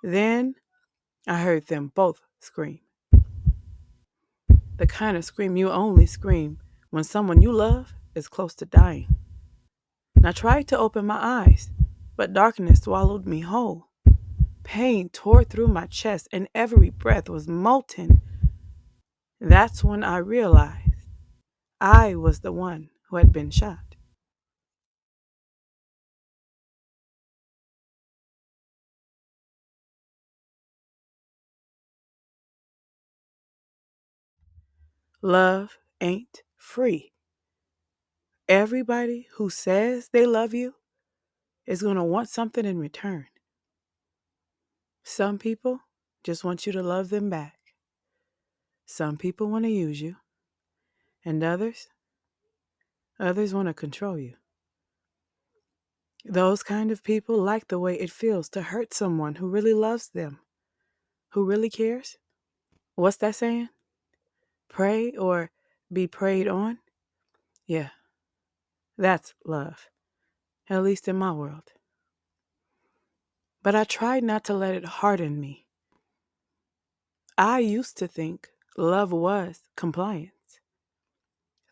Then I heard them both scream. The kind of scream you only scream when someone you love is close to dying. I tried to open my eyes, but darkness swallowed me whole. Pain tore through my chest, and every breath was molten. That's when I realized I was the one who had been shot. Love ain't free. Everybody who says they love you is going to want something in return. Some people just want you to love them back. Some people want to use you, and others want to control you. Those kind of people like the way it feels to hurt someone who really loves them, who really cares. What's that saying? Pray or be preyed on? Yeah, that's love, at least in my world. But I tried not to let it harden me. I used to think love was compliance.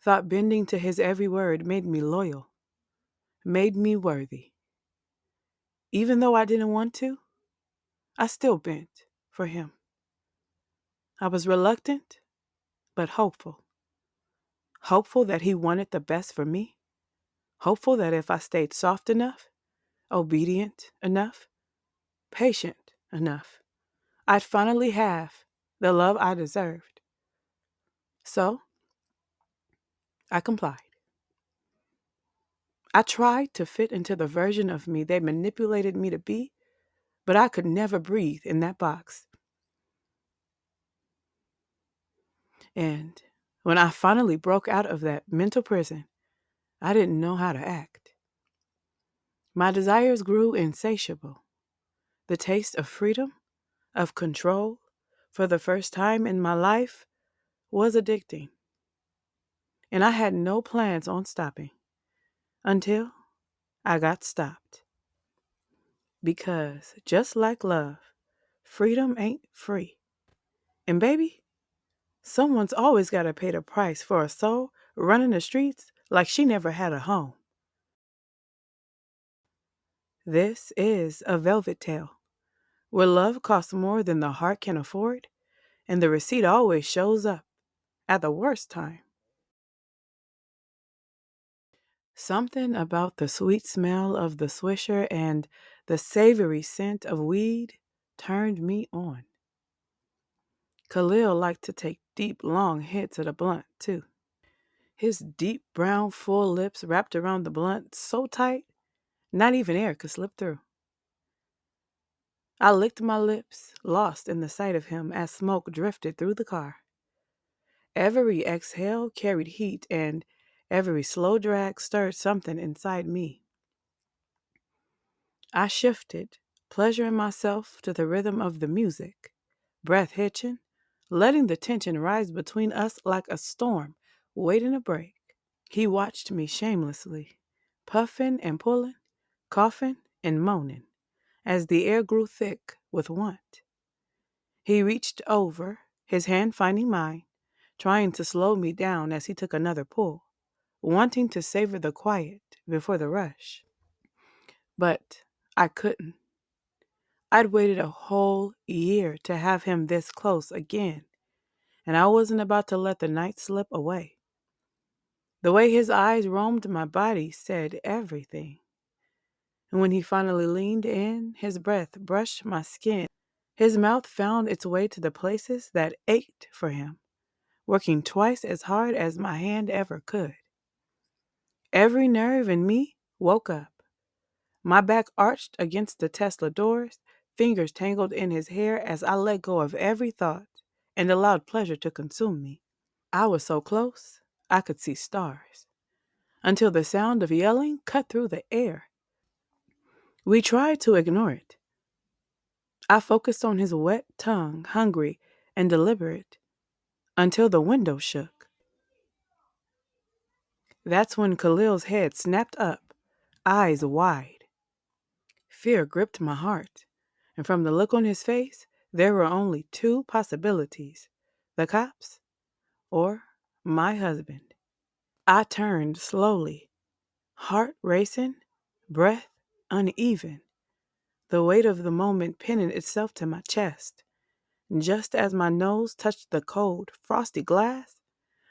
Thought bending to his every word made me loyal, made me worthy. Even though I didn't want to, I still bent for him. I was reluctant, but hopeful. Hopeful that he wanted the best for me. Hopeful that if I stayed soft enough, obedient enough, patient enough, I'd finally have the love I deserved. So, I complied. I tried to fit into the version of me they manipulated me to be, but I could never breathe in that box. And when I finally broke out of that mental prison, I didn't know how to act. My desires grew insatiable. The taste of freedom, of control, for the first time in my life, was addicting. And I had no plans on stopping until I got stopped. Because just like love, freedom ain't free. And baby, someone's always got to pay the price for a soul running the streets like she never had a home. This is a velvet tale where love costs more than the heart can afford, and the receipt always shows up at the worst time. Something about the sweet smell of the swisher and the savory scent of weed turned me on. Khalil liked to take deep, long hits at a blunt, too. His deep, brown, full lips wrapped around the blunt so tight, not even air could slip through. I licked my lips, lost in the sight of him as smoke drifted through the car. Every exhale carried heat, and every slow drag stirred something inside me. I shifted, pleasuring myself to the rhythm of the music, breath hitching, letting the tension rise between us like a storm waiting to break. He watched me shamelessly, puffing and pulling, coughing and moaning, as the air grew thick with want. He reached over, his hand finding mine, trying to slow me down as he took another pull, wanting to savor the quiet before the rush. But I couldn't. I'd waited a whole year to have him this close again, and I wasn't about to let the night slip away. The way his eyes roamed my body said everything. And when he finally leaned in, his breath brushed my skin. His mouth found its way to the places that ached for him, working twice as hard as my hand ever could. Every nerve in me woke up. My back arched against the Tesla doors, fingers tangled in his hair as I let go of every thought and allowed pleasure to consume me. I was so close, I could see stars, until the sound of yelling cut through the air. We tried to ignore it. I focused on his wet tongue, hungry and deliberate, until the window shook. That's when Khalil's head snapped up, eyes wide. Fear gripped my heart. And from the look on his face, there were only two possibilities: the cops or my husband. I turned slowly, heart racing, breath uneven, the weight of the moment pinning itself to my chest. Just as my nose touched the cold, frosty glass,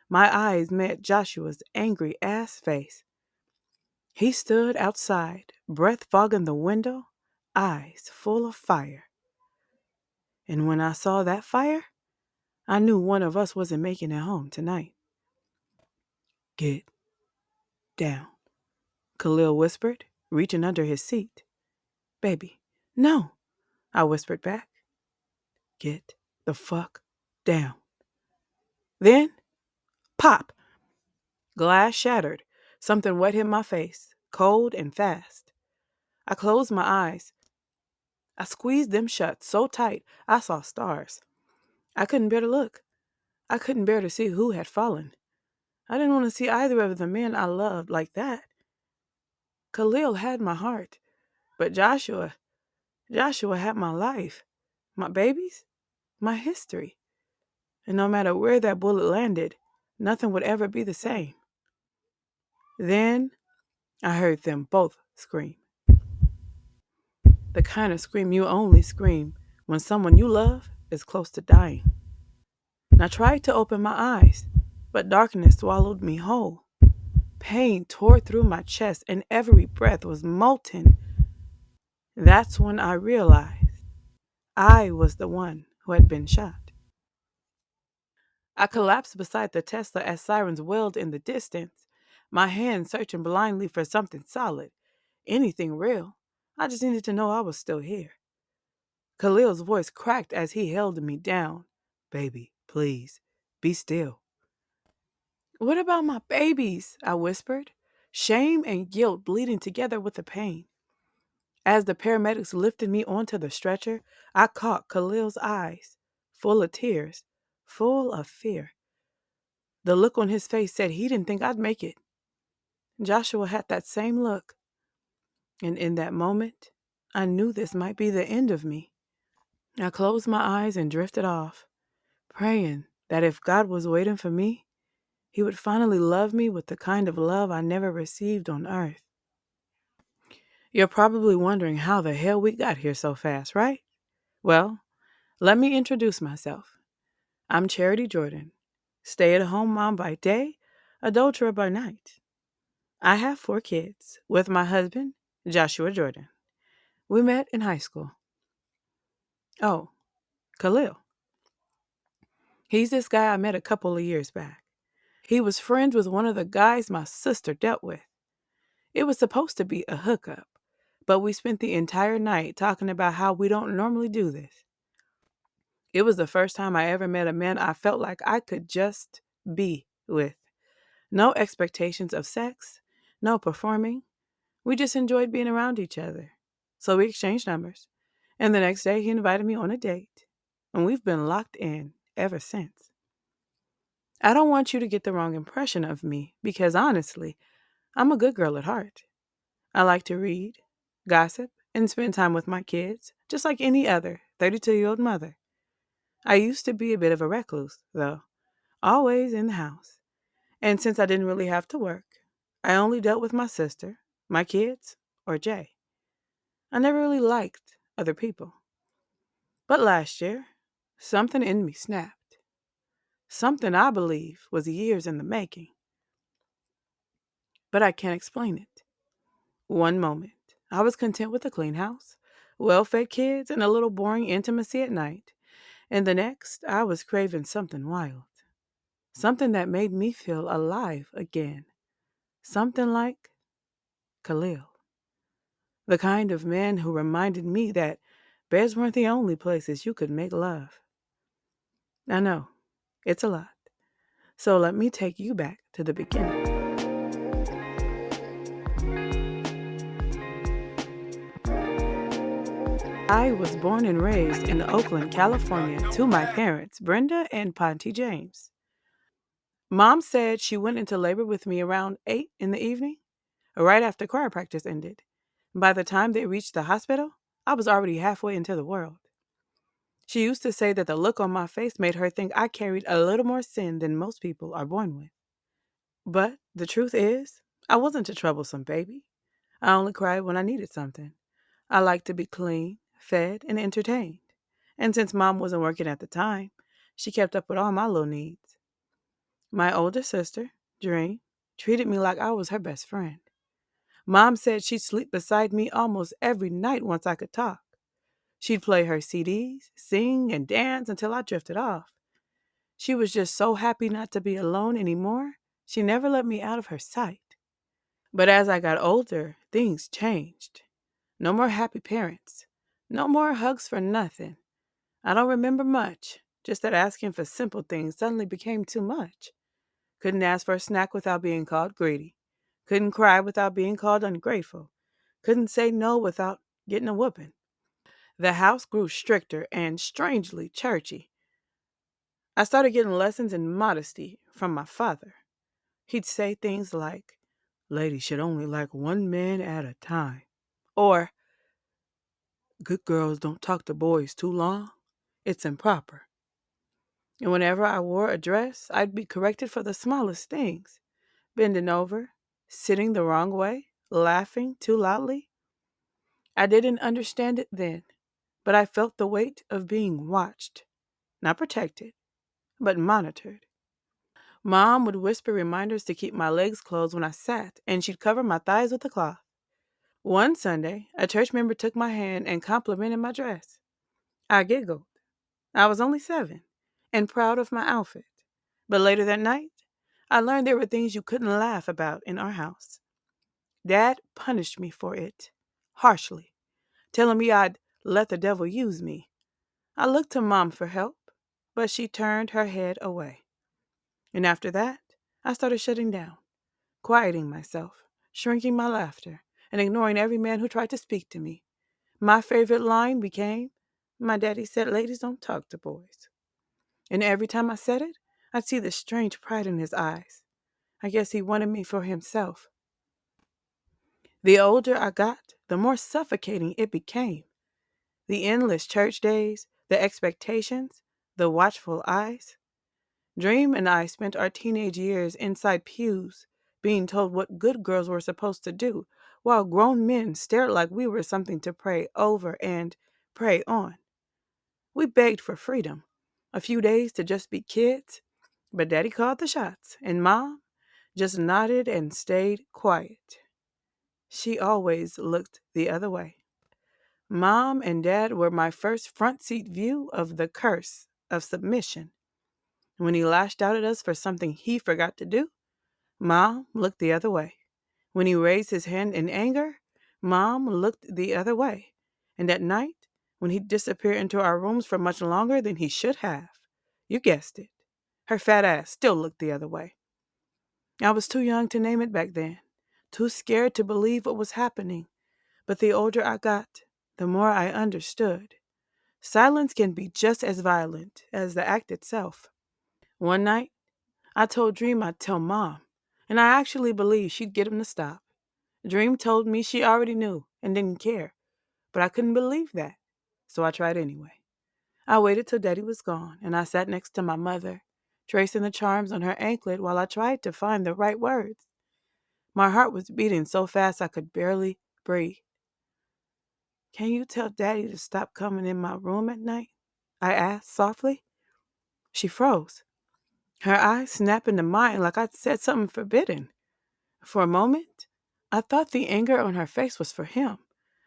my eyes met Joshua's angry ass face. He stood outside, breath fogging the window, eyes full of fire. And when I saw that fire, I knew one of us wasn't making it home tonight. Get down, Khalil whispered, reaching under his seat. Baby, no, I whispered back. Get the fuck down. Then, pop! Glass shattered. Something wet hit my face, cold and fast. I closed my eyes. I squeezed them shut so tight I saw stars. I couldn't bear to look. I couldn't bear to see who had fallen. I didn't want to see either of the men I loved like that. Khalil had my heart, but Joshua had my life, my babies, my history. And no matter where that bullet landed, nothing would ever be the same. Then I heard them both scream. The kind of scream you only scream when someone you love is close to dying. I tried to open my eyes, but darkness swallowed me whole. Pain tore through my chest and every breath was molten. That's when I realized I was the one who had been shot. I collapsed beside the Tesla as sirens wailed in the distance, my hands searching blindly for something solid, anything real. I just needed to know I was still here. Khalil's voice cracked as he held me down. Baby, please, be still. What about my babies? I whispered, shame and guilt bleeding together with the pain. As the paramedics lifted me onto the stretcher, I caught Khalil's eyes, full of tears, full of fear. The look on his face said he didn't think I'd make it. Joshua had that same look. And in that moment, I knew this might be the end of me. I closed my eyes and drifted off, praying that if God was waiting for me, He would finally love me with the kind of love I never received on earth. You're probably wondering how the hell we got here so fast, right? Well, let me introduce myself. I'm Charity Jordan, stay-at-home mom by day, adulterer by night. I have 4 kids with my husband, Joshua Jordan. We met in high school. Oh, Khalil. He's this guy I met a couple of years back. He was friends with one of the guys my sister dealt with. It was supposed to be a hookup, but we spent the entire night talking about how we don't normally do this. It was the first time I ever met a man I felt like I could just be with. No expectations of sex, no performing. We just enjoyed being around each other. So we exchanged numbers, and the next day he invited me on a date, and we've been locked in ever since. I don't want you to get the wrong impression of me because honestly, I'm a good girl at heart. I like to read, gossip, and spend time with my kids, just like any other 32-year-old mother. I used to be a bit of a recluse, though, always in the house. And since I didn't really have to work, I only dealt with my sister, my kids, or Jay. I never really liked other people. But last year, something in me snapped. Something I believe was years in the making. But I can't explain it. One moment, I was content with a clean house, well-fed kids, and a little boring intimacy at night. And the next, I was craving something wild. Something that made me feel alive again. Something like Khalil. The kind of man who reminded me that beds weren't the only places you could make love. I know, it's a lot. So let me take you back to the beginning. I was born and raised in Oakland, California, to my parents, Brenda and Ponty James. Mom said she went into labor with me around 8 in the evening, right after choir practice ended. By the time they reached the hospital, I was already halfway into the world. She used to say that the look on my face made her think I carried a little more sin than most people are born with. But the truth is, I wasn't a troublesome baby. I only cried when I needed something. I liked to be clean, fed, and entertained. And since Mom wasn't working at the time, she kept up with all my little needs. My older sister, Dream, treated me like I was her best friend. Mom said she'd sleep beside me almost every night once I could talk. She'd play her CDs, sing, and dance until I drifted off. She was just so happy not to be alone anymore, she never let me out of her sight. But as I got older, things changed. No more happy parents. No more hugs for nothing. I don't remember much, just that asking for simple things suddenly became too much. Couldn't ask for a snack without being called greedy. Couldn't cry without being called ungrateful. Couldn't say no without getting a whooping. The house grew stricter and strangely churchy. I started getting lessons in modesty from my father. He'd say things like, "Ladies should only like one man at a time," or "Good girls don't talk to boys too long. It's improper." And whenever I wore a dress, I'd be corrected for the smallest things: bending over, sitting the wrong way, laughing too loudly. I didn't understand it then, but I felt the weight of being watched, not protected, but monitored. Mom would whisper reminders to keep my legs closed when I sat, and she'd cover my thighs with a cloth. One Sunday, a church member took my hand and complimented my dress. I giggled. I was only 7 and proud of my outfit. But later that night, I learned there were things you couldn't laugh about in our house. Dad punished me for it, harshly, telling me I'd let the devil use me. I looked to Mom for help, but she turned her head away. And after that, I started shutting down, quieting myself, shrinking my laughter, and ignoring every man who tried to speak to me. My favorite line became, "My daddy said ladies don't talk to boys." And every time I said it, I'd see this strange pride in his eyes. I guess he wanted me for himself. The older I got, the more suffocating it became. The endless church days, the expectations, the watchful eyes. Dream and I spent our teenage years inside pews, being told what good girls were supposed to do, while grown men stared like we were something to pray over and pray on. We begged for freedom, a few days to just be kids, but Daddy called the shots, and Mom just nodded and stayed quiet. She always looked the other way. Mom and Dad were my first front seat view of the curse of submission. When he lashed out at us for something he forgot to do, Mom looked the other way. When he raised his hand in anger, Mom looked the other way. And at night, when he'd disappear into our rooms for much longer than he should have, you guessed it, her fat ass still looked the other way. I was too young to name it back then, too scared to believe what was happening. But the older I got, the more I understood. Silence can be just as violent as the act itself. One night, I told Dream I'd tell Mom, and I actually believed she'd get him to stop. Dream told me she already knew and didn't care, but I couldn't believe that, so I tried anyway. I waited till Daddy was gone, and I sat next to my mother, tracing the charms on her anklet while I tried to find the right words. My heart was beating so fast I could barely breathe. "Can you tell Daddy to stop coming in my room at night?" I asked softly. She froze, her eyes snapped into mine like I'd said something forbidden. For a moment, I thought the anger on her face was for him,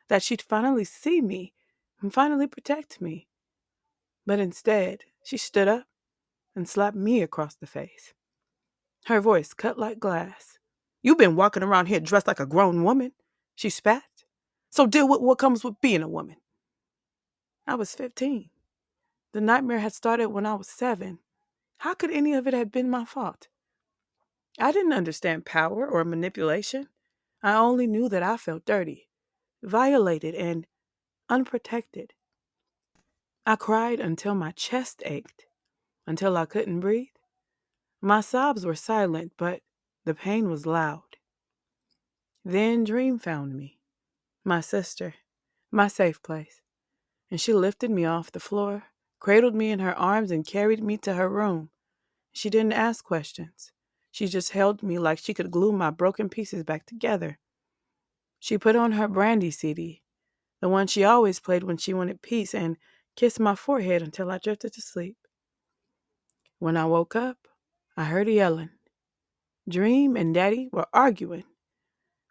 that she'd finally see me and finally protect me. But instead, she stood up and slapped me across the face. Her voice cut like glass. "You've been walking around here dressed like a grown woman," she spat. "So deal with what comes with being a woman." I was 15. The nightmare had started when I was 7. How could any of it have been my fault? I didn't understand power or manipulation. I only knew that I felt dirty, violated, and unprotected. I cried until my chest ached, until I couldn't breathe. My sobs were silent, but the pain was loud. Then Dream found me, my sister, my safe place, and she lifted me off the floor, cradled me in her arms, and carried me to her room. She didn't ask questions. She just held me like she could glue my broken pieces back together. She put on her Brandy CD, the one she always played when she wanted peace, and kissed my forehead until I drifted to sleep. When I woke up, I heard her yelling. Dream and Daddy were arguing.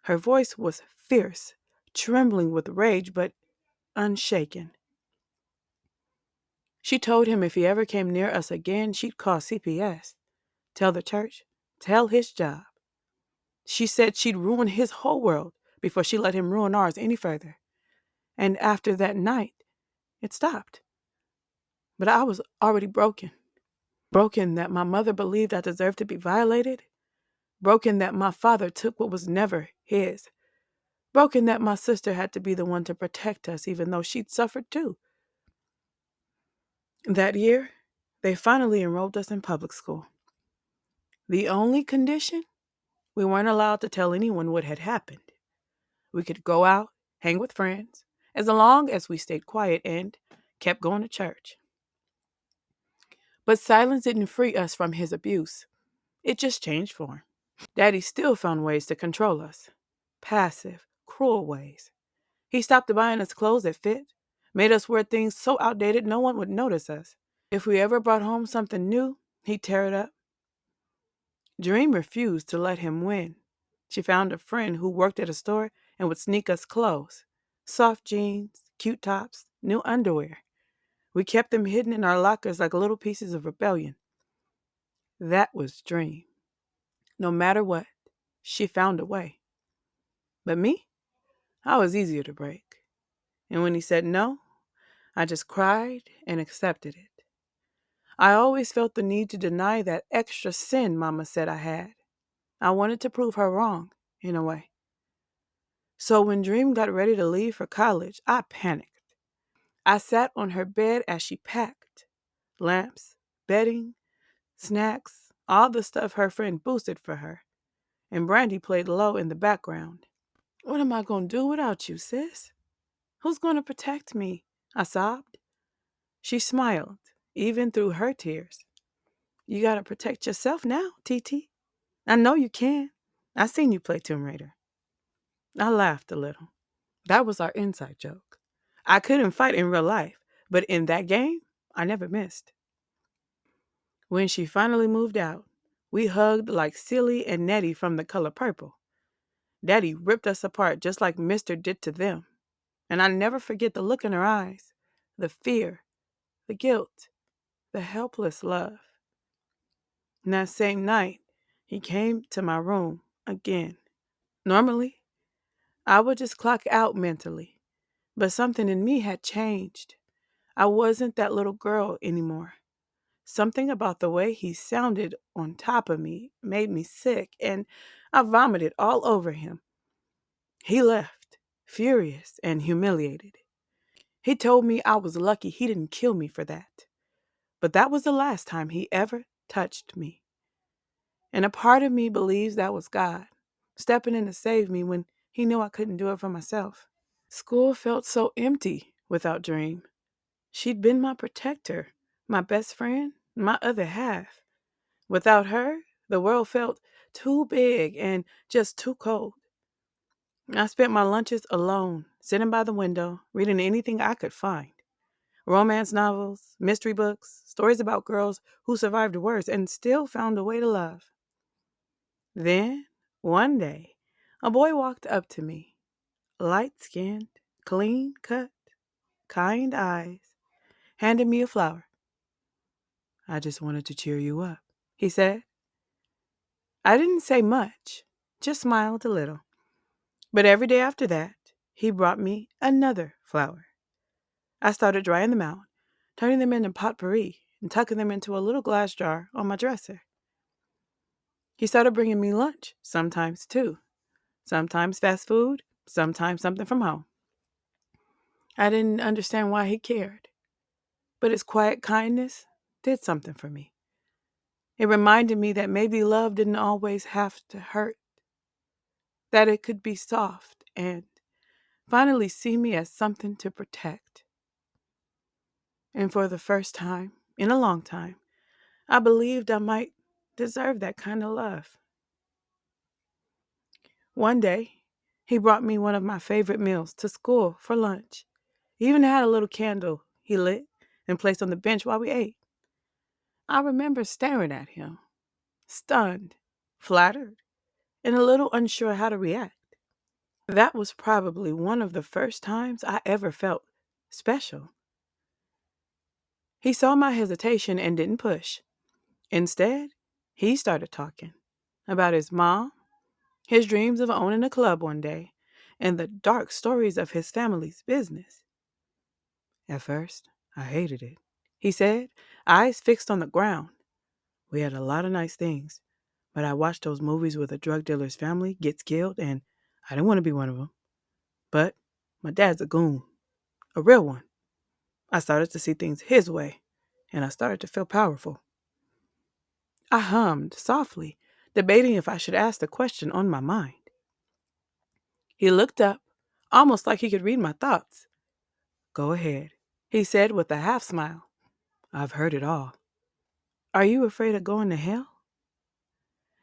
Her voice was fierce, trembling with rage, but unshaken. She told him if he ever came near us again, she'd call CPS, tell the church, tell his job. She said she'd ruin his whole world before she let him ruin ours any further. And after that night, it stopped. But I was already broken. Broken that my mother believed I deserved to be violated. Broken that my father took what was never his. Broken that my sister had to be the one to protect us, even though she'd suffered too. That year, they finally enrolled us in public school. The only condition? We weren't allowed to tell anyone what had happened. We could go out, hang with friends, as long as we stayed quiet and kept going to church. But silence didn't free us from his abuse. It just changed form. Daddy still found ways to control us. Passive, cruel ways. He stopped buying us clothes that fit, made us wear things so outdated no one would notice us. If we ever brought home something new, he'd tear it up. Dream refused to let him win. She found a friend who worked at a store and would sneak us clothes. Soft jeans, cute tops, new underwear. We kept them hidden in our lockers like little pieces of rebellion. That was Dream. No matter what, she found a way. But me? I was easier to break. And when he said no, I just cried and accepted it. I always felt the need to deny that extra sin Mama said I had. I wanted to prove her wrong, in a way. So when Dream got ready to leave for college, I panicked. I sat on her bed as she packed. Lamps, bedding, snacks, all the stuff her friend boosted for her. And Brandy played low in the background. What am I going to do without you, sis? Who's going to protect me? I sobbed. She smiled, even through her tears. You got to protect yourself now, TT. I know you can. I seen you play Tomb Raider. I laughed a little. That was our inside joke. I couldn't fight in real life, but in that game, I never missed. When she finally moved out, we hugged like Silly and Nettie from The Color Purple. Daddy ripped us apart just like Mister did to them. And I never forget the look in her eyes, the fear, the guilt, the helpless love. And that same night, he came to my room again. Normally, I would just clock out mentally, but something in me had changed. I wasn't that little girl anymore. Something about the way he sounded on top of me made me sick, and I vomited all over him. He left, furious and humiliated. He told me I was lucky he didn't kill me for that. But that was the last time he ever touched me. And a part of me believes that was God, stepping in to save me when he knew I couldn't do it for myself. School felt so empty without Dream. She'd been my protector, my best friend, my other half. Without her, the world felt too big and just too cold. I spent my lunches alone, sitting by the window, reading anything I could find. Romance novels, mystery books, stories about girls who survived worse and still found a way to love. Then, one day, a boy walked up to me, light-skinned, clean-cut, kind eyes, handed me a flower. I just wanted to cheer you up, he said. I didn't say much, just smiled a little. But every day after that, he brought me another flower. I started drying them out, turning them into potpourri, and tucking them into a little glass jar on my dresser. He started bringing me lunch, sometimes too. Sometimes fast food, sometimes something from home. I didn't understand why he cared, but his quiet kindness did something for me. It reminded me that maybe love didn't always have to hurt, that it could be soft and finally see me as something to protect. And for the first time in a long time, I believed I might deserve that kind of love. One day, he brought me one of my favorite meals to school for lunch. He even had a little candle he lit and placed on the bench while we ate. I remember staring at him, stunned, flattered, and a little unsure how to react. That was probably one of the first times I ever felt special. He saw my hesitation and didn't push. Instead, he started talking about his mom, his dreams of owning a club one day, and the dark stories of his family's business. At first, I hated it, he said, eyes fixed on the ground. We had a lot of nice things, but I watched those movies where the drug dealer's family gets killed, and I didn't want to be one of them. But my dad's a goon, a real one. I started to see things his way, and I started to feel powerful. I hummed softly, debating if I should ask the question on my mind. He looked up, almost like he could read my thoughts. Go ahead, he said with a half smile. I've heard it all. Are you afraid of going to hell?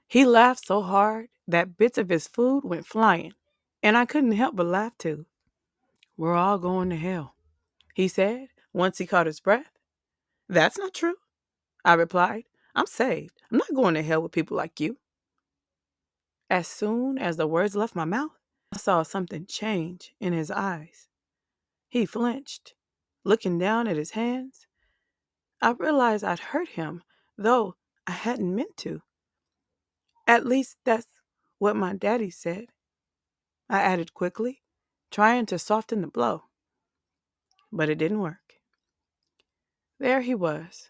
He laughed so hard that bits of his food went flying, and I couldn't help but laugh too. We're all going to hell, he said, once he caught his breath. That's not true, I replied. I'm saved. I'm not going to hell with people like you. As soon as the words left my mouth, I saw something change in his eyes. He flinched, looking down at his hands. I realized I'd hurt him, though I hadn't meant to. At least that's what my daddy said, I added quickly, trying to soften the blow. But it didn't work. There he was,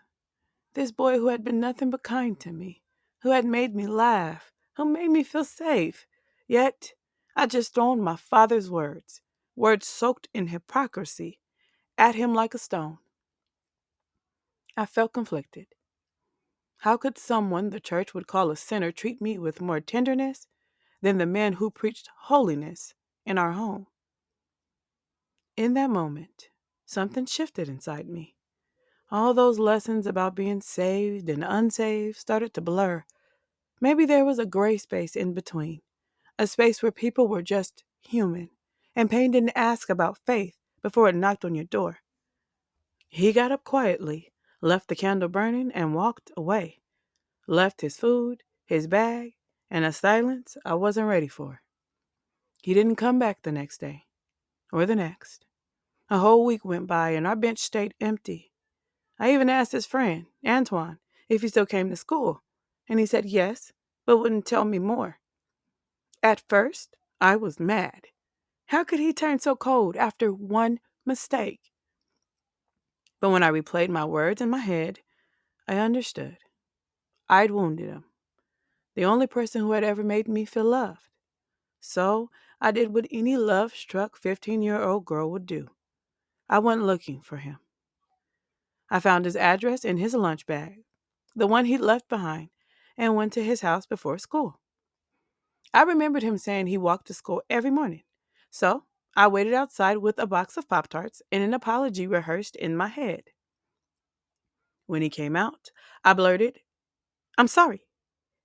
this boy who had been nothing but kind to me, who had made me laugh, who made me feel safe. Yet, I'd just thrown my father's words soaked in hypocrisy, at him like a stone. I felt conflicted. How could someone the church would call a sinner treat me with more tenderness than the man who preached holiness in our home? In that moment, something shifted inside me. All those lessons about being saved and unsaved started to blur. Maybe there was a gray space in between, a space where people were just human, and pain didn't ask about faith before it knocked on your door. He got up quietly, left the candle burning, and walked away. Left his food, his bag, and a silence I wasn't ready for. He didn't come back the next day, or the next. A whole week went by, and our bench stayed empty. I even asked his friend, Antoine, if he still came to school, and he said yes, but wouldn't tell me more. At first, I was mad. How could he turn so cold after one mistake? But when I replayed my words in my head, I understood. I'd wounded him, the only person who had ever made me feel loved. So I did what any love-struck 15-year-old girl would do. I went looking for him. I found his address in his lunch bag, the one he'd left behind, and went to his house before school. I remembered him saying he walked to school every morning. So I waited outside with a box of Pop-Tarts and an apology rehearsed in my head. When he came out, I blurted, I'm sorry,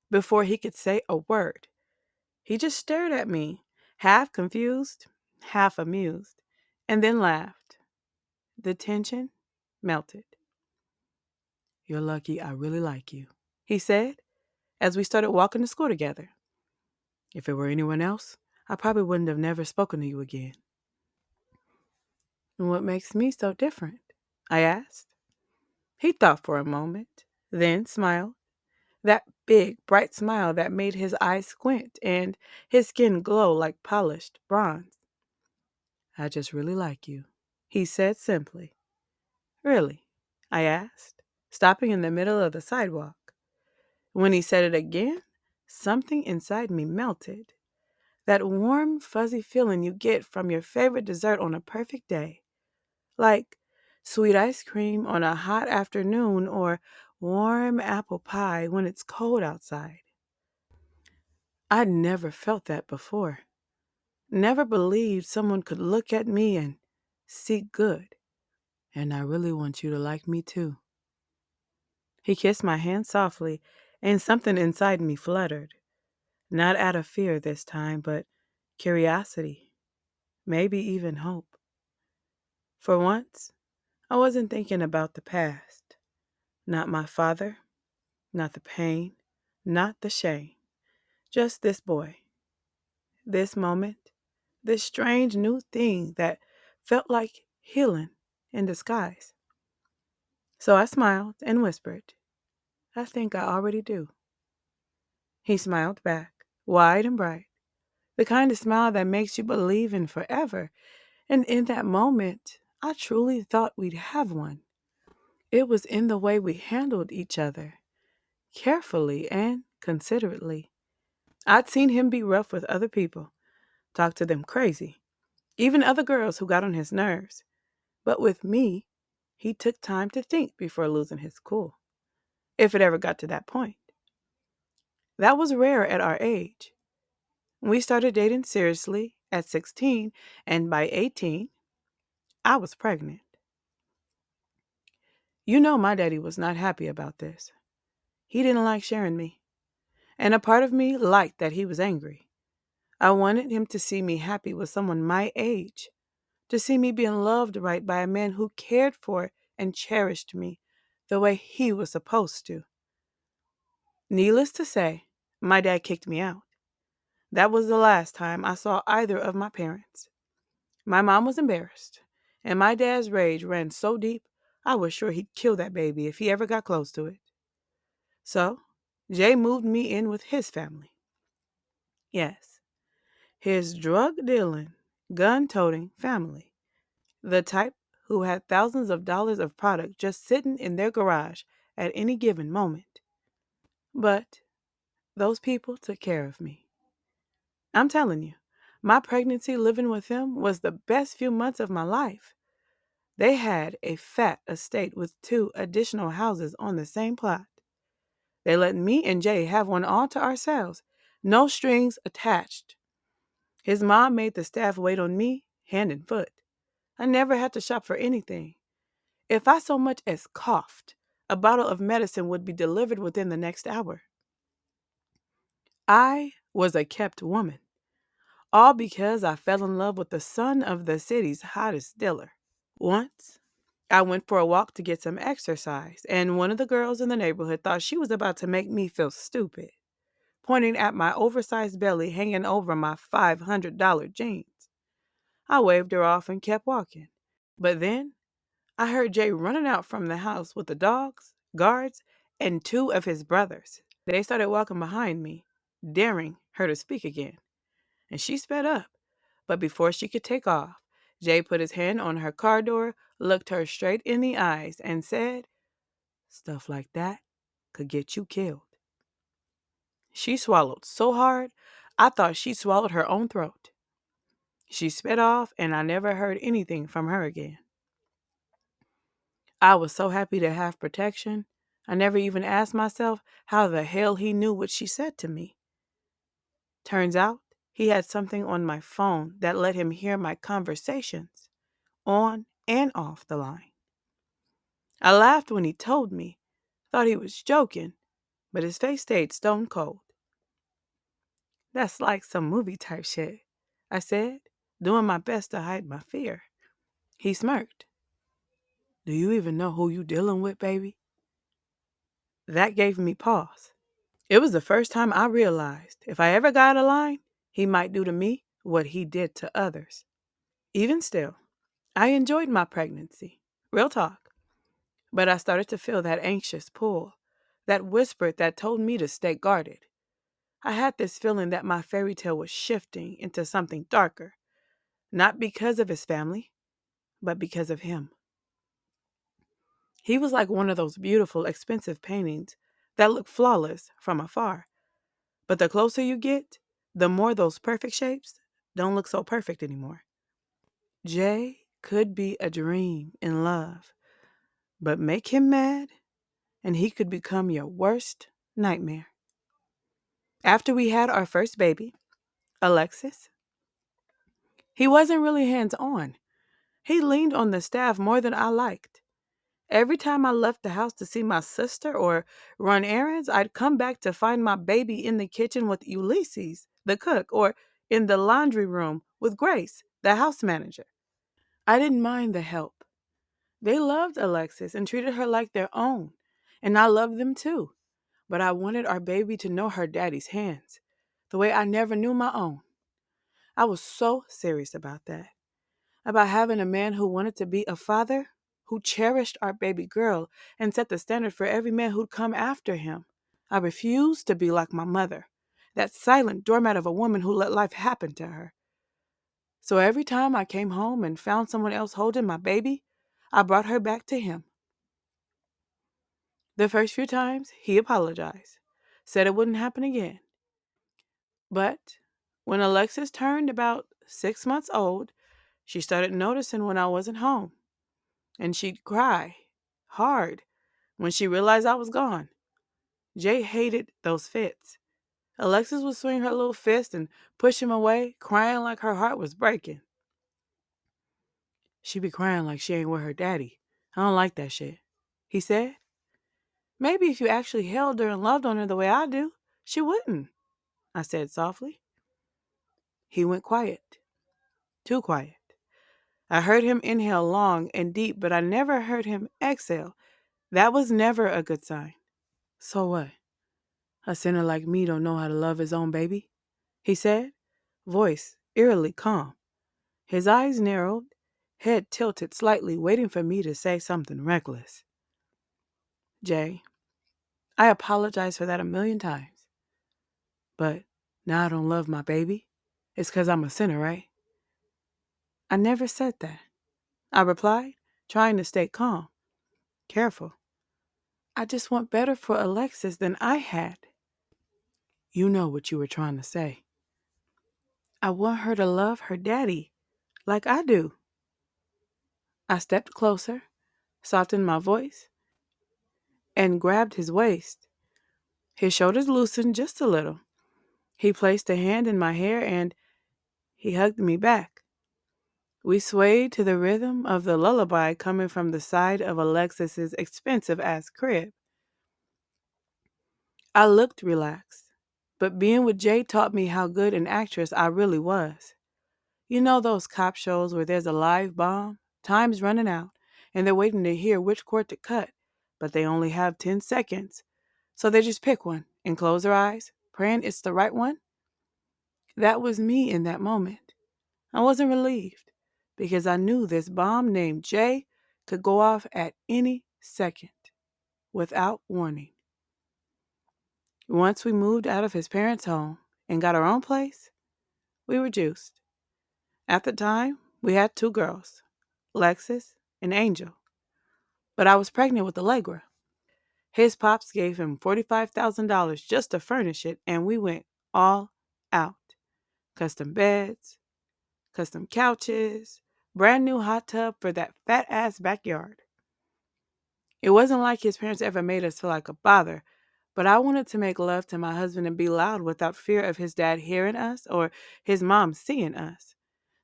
before he could say a word. He just stared at me, half confused, half amused, and then laughed. The tension melted. You're lucky I really like you, he said, as we started walking to school together. If it were anyone else, I probably wouldn't have never spoken to you again. And what makes me so different? I asked. He thought for a moment, then smiled. That big, bright smile that made his eyes squint and his skin glow like polished bronze. I just really like you, he said simply. Really? I asked, stopping in the middle of the sidewalk. When he said it again, something inside me melted. That warm, fuzzy feeling you get from your favorite dessert on a perfect day. Like sweet ice cream on a hot afternoon or warm apple pie when it's cold outside. I'd never felt that before. Never believed someone could look at me and see good. And I really want you to like me too. He kissed my hand softly, and something inside me fluttered. Not out of fear this time, but curiosity, maybe even hope. For once, I wasn't thinking about the past. Not my father, not the pain, not the shame. Just this boy, this moment, this strange new thing that felt like healing in disguise. So I smiled and whispered, I think I already do. He smiled back, wide and bright, the kind of smile that makes you believe in forever. And in that moment, I truly thought we'd have one. It was in the way we handled each other, carefully and considerately. I'd seen him be rough with other people, talk to them crazy, even other girls who got on his nerves. But with me, he took time to think before losing his cool, if it ever got to that point. That was rare at our age. We started dating seriously at 16, and by 18, I was pregnant. You know, my daddy was not happy about this. He didn't like sharing me, and a part of me liked that he was angry. I wanted him to see me happy with someone my age, to see me being loved right by a man who cared for and cherished me the way he was supposed to. Needless to say, my dad kicked me out. That was the last time I saw either of my parents. My mom was embarrassed, and my dad's rage ran so deep, I was sure he'd kill that baby if he ever got close to it. So, Jay moved me in with his family. Yes, his drug dealing, gun toting family. The type who had thousands of dollars of product just sitting in their garage at any given moment. But those people took care of me. I'm telling you, my pregnancy living with them was the best few months of my life. They had a fat estate with 2 additional houses on the same plot. They let me and Jay have one all to ourselves, no strings attached. His mom made the staff wait on me hand and foot. I never had to shop for anything. If I so much as coughed, a bottle of medicine would be delivered within the next hour. I was a kept woman, all because I fell in love with the son of the city's hottest dealer. Once, I went for a walk to get some exercise, and one of the girls in the neighborhood thought she was about to make me feel stupid, pointing at my oversized belly hanging over my $500 jeans. I waved her off and kept walking. But then I heard Jay running out from the house with the dogs, guards, and 2 of his brothers. They started walking behind me, daring her to speak again, and she sped up. But before she could take off, Jay put his hand on her car door, looked her straight in the eyes, and said, Stuff like that could get you killed. She swallowed so hard, I thought she swallowed her own throat. She sped off, and I never heard anything from her again. I was so happy to have protection, I never even asked myself how the hell he knew what she said to me. Turns out, he had something on my phone that let him hear my conversations, on and off the line. I laughed when he told me, thought he was joking, but his face stayed stone cold. That's like some movie type shit, I said, doing my best to hide my fear. He smirked. Do you even know who you dealing with, baby? That gave me pause. It was the first time I realized if I ever got a line, he might do to me what he did to others. Even still, I enjoyed my pregnancy. Real talk. But I started to feel that anxious pull, that whisper that told me to stay guarded. I had this feeling that my fairy tale was shifting into something darker, not because of his family, but because of him. He was like one of those beautiful, expensive paintings that look flawless from afar. But the closer you get, the more those perfect shapes don't look so perfect anymore. Jay could be a dream in love, but make him mad, and he could become your worst nightmare. After we had our first baby, Alexis, He wasn't really hands-on. He leaned on the staff more than I liked. Every time I left the house to see my sister or run errands, I'd come back to find my baby in the kitchen with Ulysses, the cook, or in the laundry room with Grace, the house manager. I didn't mind the help. They loved Alexis and treated her like their own, and I loved them too. But I wanted our baby to know her daddy's hands, the way I never knew my own. I was so serious about that, about having a man who wanted to be a father, who cherished our baby girl and set the standard for every man who'd come after him. I refused to be like my mother, that silent doormat of a woman who let life happen to her. So every time I came home and found someone else holding my baby, I brought her back to him. The first few times, he apologized, said it wouldn't happen again. But when Alexis turned about 6 months old, she started noticing when I wasn't home, and she'd cry hard when she realized I was gone. Jay hated those fits. Alexis would swing her little fist and push him away, crying like her heart was breaking. She be crying like she ain't with her daddy. I don't like that shit, he said. Maybe if you actually held her and loved on her the way I do, she wouldn't, I said softly. He went quiet, too quiet. I heard him inhale long and deep, but I never heard him exhale. That was never a good sign. So what? A sinner like me don't know how to love his own baby? He said, voice eerily calm. His eyes narrowed, head tilted slightly, waiting for me to say something reckless. Jay, I apologize for that a million times. But now I don't love my baby. It's 'cause I'm a sinner, right? I never said that, I replied, trying to stay calm, careful. I just want better for Alexis than I had. You know what you were trying to say. I want her to love her daddy like I do. I stepped closer, softened my voice, and grabbed his waist. His shoulders loosened just a little. He placed a hand in my hair and he hugged me back. We swayed to the rhythm of the lullaby coming from the side of Alexis's expensive-ass crib. I looked relaxed, but being with Jay taught me how good an actress I really was. You know those cop shows where there's a live bomb, time's running out, and they're waiting to hear which cord to cut, but they only have 10 seconds. So they just pick one and close their eyes, praying it's the right one? That was me in that moment. I wasn't relieved because I knew this bomb named Jay could go off at any second without warning. Once we moved out of his parents' home and got our own place, we were juiced. At the time, we had 2 girls, Lexus and Angel, but I was pregnant with Allegra. His pops gave him $45,000 just to furnish it, and we went all out. Custom beds, custom couches, brand new hot tub for that fat ass backyard. It wasn't like his parents ever made us feel like a bother, but I wanted to make love to my husband and be loud without fear of his dad hearing us or his mom seeing us.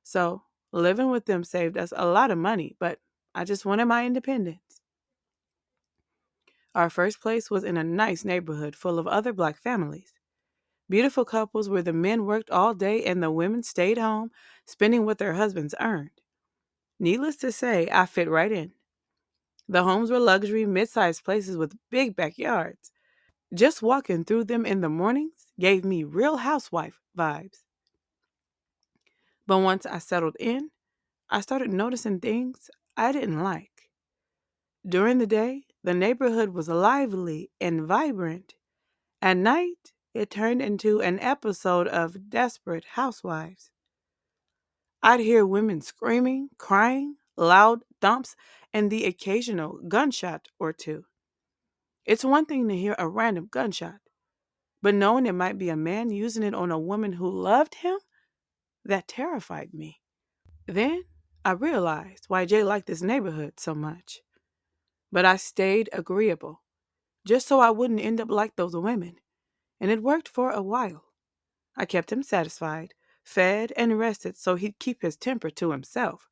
So, living with them saved us a lot of money, but I just wanted my independence. Our first place was in a nice neighborhood full of other black families. Beautiful couples where the men worked all day and the women stayed home, spending what their husbands earned. Needless to say, I fit right in. The homes were luxury, mid-sized places with big backyards. Just walking through them in the mornings gave me real housewife vibes. But once I settled in, I started noticing things I didn't like. During the day, the neighborhood was lively and vibrant. At night, it turned into an episode of Desperate Housewives. I'd hear women screaming, crying, loud thumps, and the occasional gunshot or two. It's one thing to hear a random gunshot, but knowing it might be a man using it on a woman who loved him, that terrified me. Then I realized why Jay liked this neighborhood so much. But I stayed agreeable, just so I wouldn't end up like those women, and it worked for a while. I kept him satisfied, fed, and rested so he'd keep his temper to himself.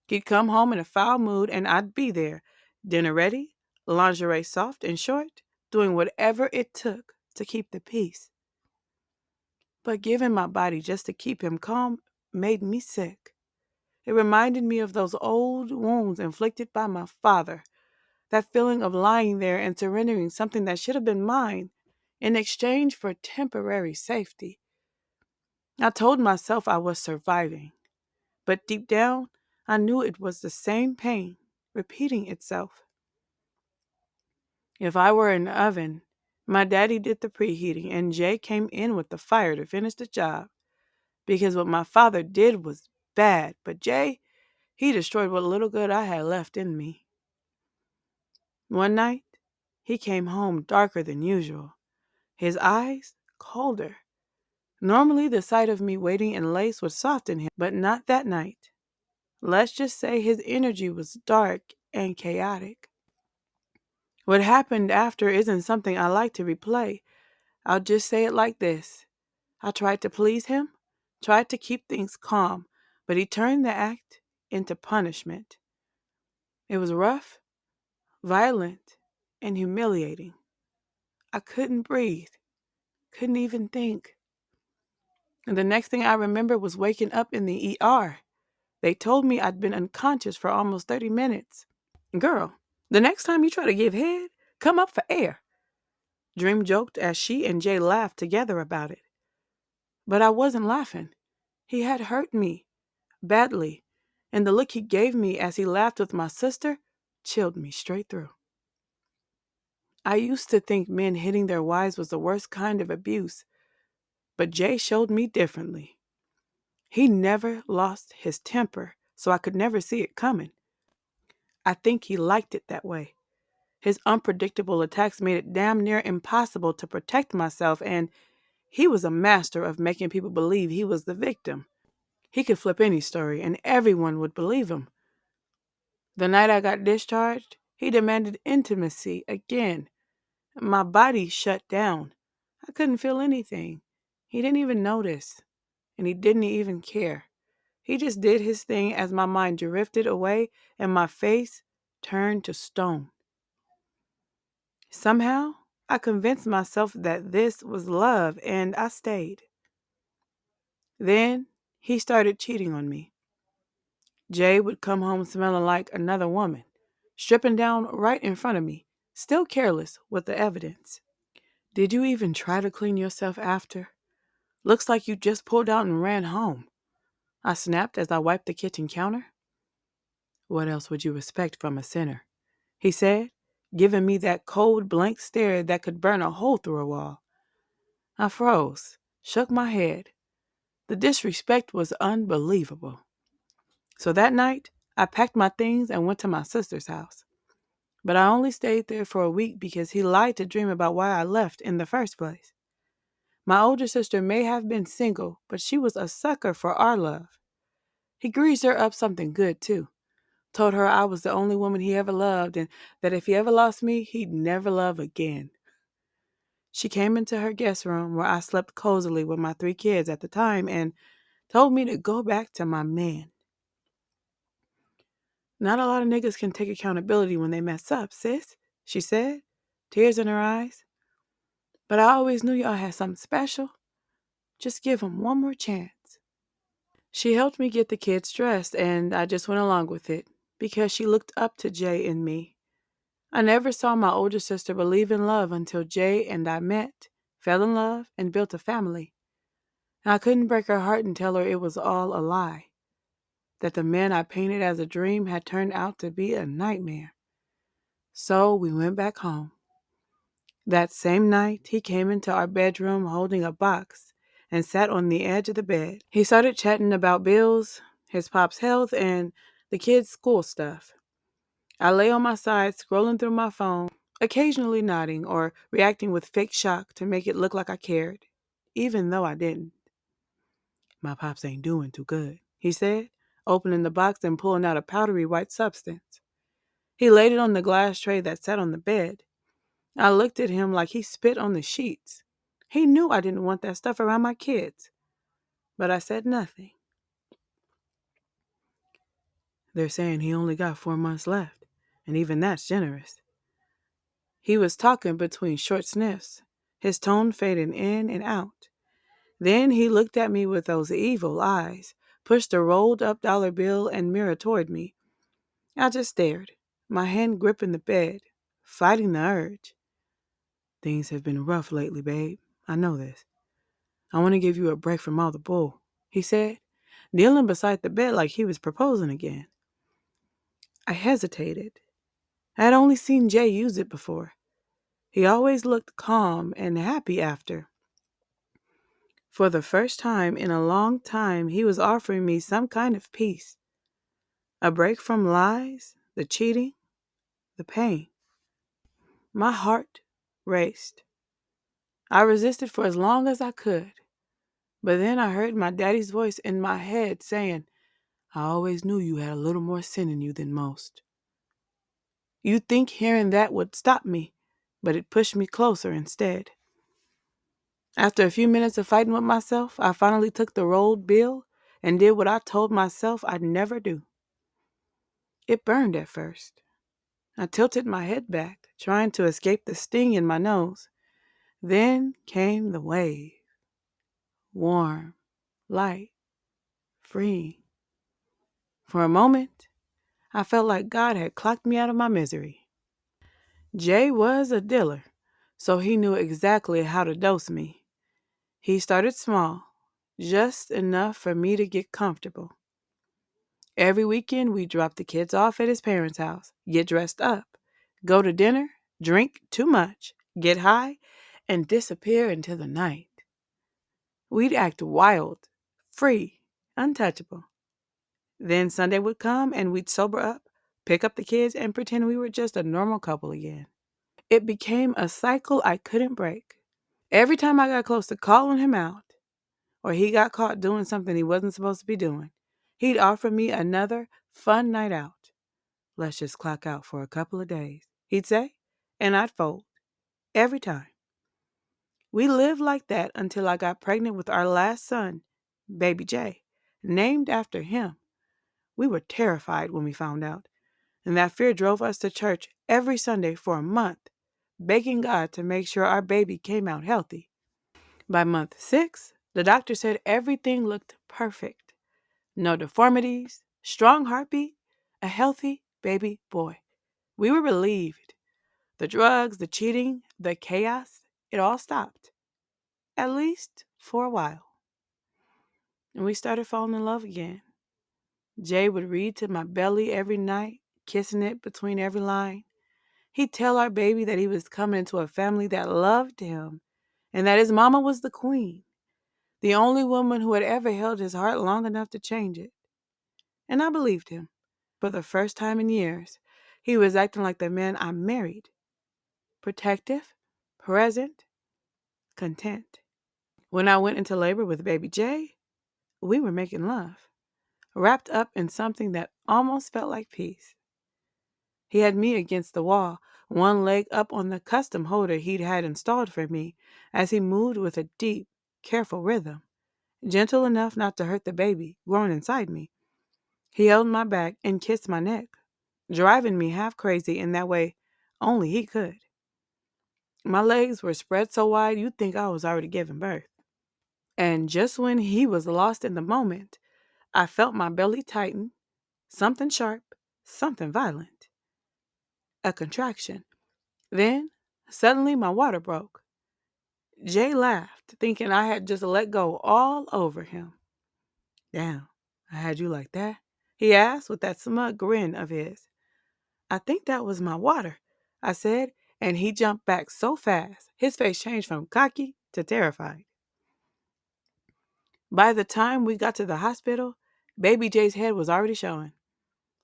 He'd come home in a foul mood and I'd be there, dinner ready, lingerie soft and short, doing whatever it took to keep the peace. But giving my body just to keep him calm made me sick. It reminded me of those old wounds inflicted by my father, that feeling of lying there and surrendering something that should have been mine in exchange for temporary safety. I told myself I was surviving, but deep down, I knew it was the same pain repeating itself. If I were an oven, my daddy did the preheating and Jay came in with the fire to finish the job because what my father did was bad, but Jay, he destroyed what little good I had left in me. One night, he came home darker than usual, his eyes colder. Normally, the sight of me waiting in lace would soften him, but not that night. Let's just say his energy was dark and chaotic. What happened after isn't something I like to replay. I'll just say it like this. I tried to please him, tried to keep things calm, but he turned the act into punishment. It was rough, violent, and humiliating. I couldn't breathe, couldn't even think. And the next thing I remember was waking up in the ER. They told me I'd been unconscious for almost 30 minutes. Girl, the next time you try to give head, come up for air. Dream joked as she and Jay laughed together about it. But I wasn't laughing. He had hurt me badly, and the look he gave me as he laughed with my sister chilled me straight through. I used to think men hitting their wives was the worst kind of abuse, but Jay showed me differently. He never lost his temper, so I could never see it coming. I think he liked it that way. His unpredictable attacks made it damn near impossible to protect myself, and he was a master of making people believe he was the victim. He could flip any story, and everyone would believe him. The night I got discharged, he demanded intimacy again. My body shut down. I couldn't feel anything. He didn't even notice, and he didn't even care. He just did his thing as my mind drifted away and my face turned to stone. Somehow, I convinced myself that this was love, and I stayed. Then, he started cheating on me. Jay would come home smelling like another woman, stripping down right in front of me, still careless with the evidence. Did you even try to clean yourself after? Looks like you just pulled out and ran home. I snapped as I wiped the kitchen counter. What else would you expect from a sinner? He said, giving me that cold, blank stare that could burn a hole through a wall. I froze, shook my head. The disrespect was unbelievable. So that night, I packed my things and went to my sister's house. But I only stayed there for a week because he lied to Dream about why I left in the first place. My older sister may have been single, but she was a sucker for our love. He greased her up something good, too. Told her I was the only woman he ever loved and that if he ever lost me, he'd never love again. She came into her guest room where I slept cozily with my 3 kids at the time and told me to go back to my man. Not a lot of niggas can take accountability when they mess up, sis, she said, tears in her eyes. But I always knew y'all had something special. Just give him one more chance. She helped me get the kids dressed, and I just went along with it because she looked up to Jay and me. I never saw my older sister believe in love until Jay and I met, fell in love, and built a family. And I couldn't break her heart and tell her it was all a lie, that the man I painted as a dream had turned out to be a nightmare. So we went back home. That same night, he came into our bedroom holding a box and sat on the edge of the bed. He started chatting about bills, his pop's health, and the kids' school stuff. I lay on my side, scrolling through my phone, occasionally nodding or reacting with fake shock to make it look like I cared, even though I didn't. My pops ain't doing too good, he said, opening the box and pulling out a powdery white substance. He laid it on the glass tray that sat on the bed. I looked at him like he spit on the sheets. He knew I didn't want that stuff around my kids. but I said nothing. They're saying he only got 4 months left, and even that's generous. He was talking between short sniffs, his tone fading in and out. Then he looked at me with those evil eyes, pushed a rolled up dollar bill and mirror toward me. I just stared, my hand gripping the bed, fighting the urge. Things have been rough lately, babe. I know this. I want to give you a break from all the bull, he said, kneeling beside the bed like he was proposing again. I hesitated. I had only seen Jay use it before. He always looked calm and happy after. For the first time in a long time, he was offering me some kind of peace. A break from lies, the cheating, the pain. My heart raced. I resisted for as long as I could. But then I heard my daddy's voice in my head saying, I always knew you had a little more sin in you than most. You'd think hearing that would stop me, but it pushed me closer instead. After a few minutes of fighting with myself, I finally took the rolled bill and did what I told myself I'd never do. It burned at first. I tilted my head back, trying to escape the sting in my nose. Then came the wave. Warm, light, free. For a moment, I felt like God had clocked me out of my misery. Jay was a dealer, so he knew exactly how to dose me. He started small, just enough for me to get comfortable. Every weekend, we'd drop the kids off at his parents' house, get dressed up, go to dinner, drink too much, get high, and disappear into the night. We'd act wild, free, untouchable. Then Sunday would come and we'd sober up, pick up the kids, and pretend we were just a normal couple again. It became a cycle I couldn't break. Every time I got close to calling him out, or he got caught doing something he wasn't supposed to be doing, he'd offer me another fun night out. Let's just clock out for a couple of days, he'd say, and I'd fold. Every time. We lived like that until I got pregnant with our last son, Baby Jay, named after him. We were terrified when we found out, and that fear drove us to church every Sunday for a month, begging God to make sure our baby came out healthy. By month 6, the doctor said everything looked perfect. No deformities, strong heartbeat, a healthy baby boy. We were relieved. The drugs, the cheating, the chaos, it all stopped. At least for a while. And we started falling in love again. Jay would read to my belly every night, kissing it between every line. He'd tell our baby that he was coming into a family that loved him and that his mama was the queen, the only woman who had ever held his heart long enough to change it. And I believed him. For the first time in years, he was acting like the man I married. Protective, present, content. When I went into labor with baby Jay, we were making love, wrapped up in something that almost felt like peace. He had me against the wall, one leg up on the custom holder he'd had installed for me, as he moved with a deep, careful rhythm, gentle enough not to hurt the baby growing inside me. He held my back and kissed my neck, driving me half crazy in that way only he could. My legs were spread so wide you'd think I was already giving birth. And just when he was lost in the moment, I felt my belly tighten, something sharp, something violent. A contraction. Then, suddenly my water broke. Jay laughed, thinking I had just let go all over him. Damn, I had you like that? He asked with that smug grin of his. I think that was my water, I said, and he jumped back so fast, his face changed from cocky to terrified. By the time we got to the hospital, Baby Jay's head was already showing.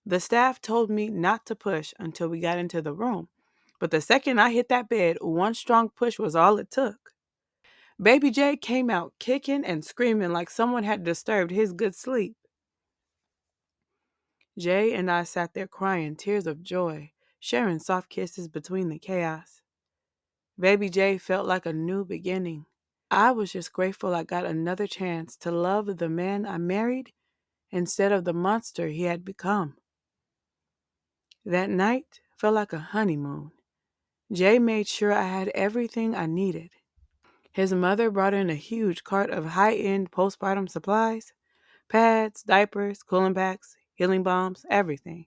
The staff told me not to push until we got into the room, but the second I hit that bed, one strong push was all it took. Baby Jay came out kicking and screaming like someone had disturbed his good sleep. Jay and I sat there crying tears of joy, sharing soft kisses between the chaos. Baby Jay felt like a new beginning. I was just grateful I got another chance to love the man I married instead of the monster he had become. That night felt like a honeymoon. Jay made sure I had everything I needed. His mother brought in a huge cart of high-end postpartum supplies: pads, diapers, cooling packs, healing balms, everything.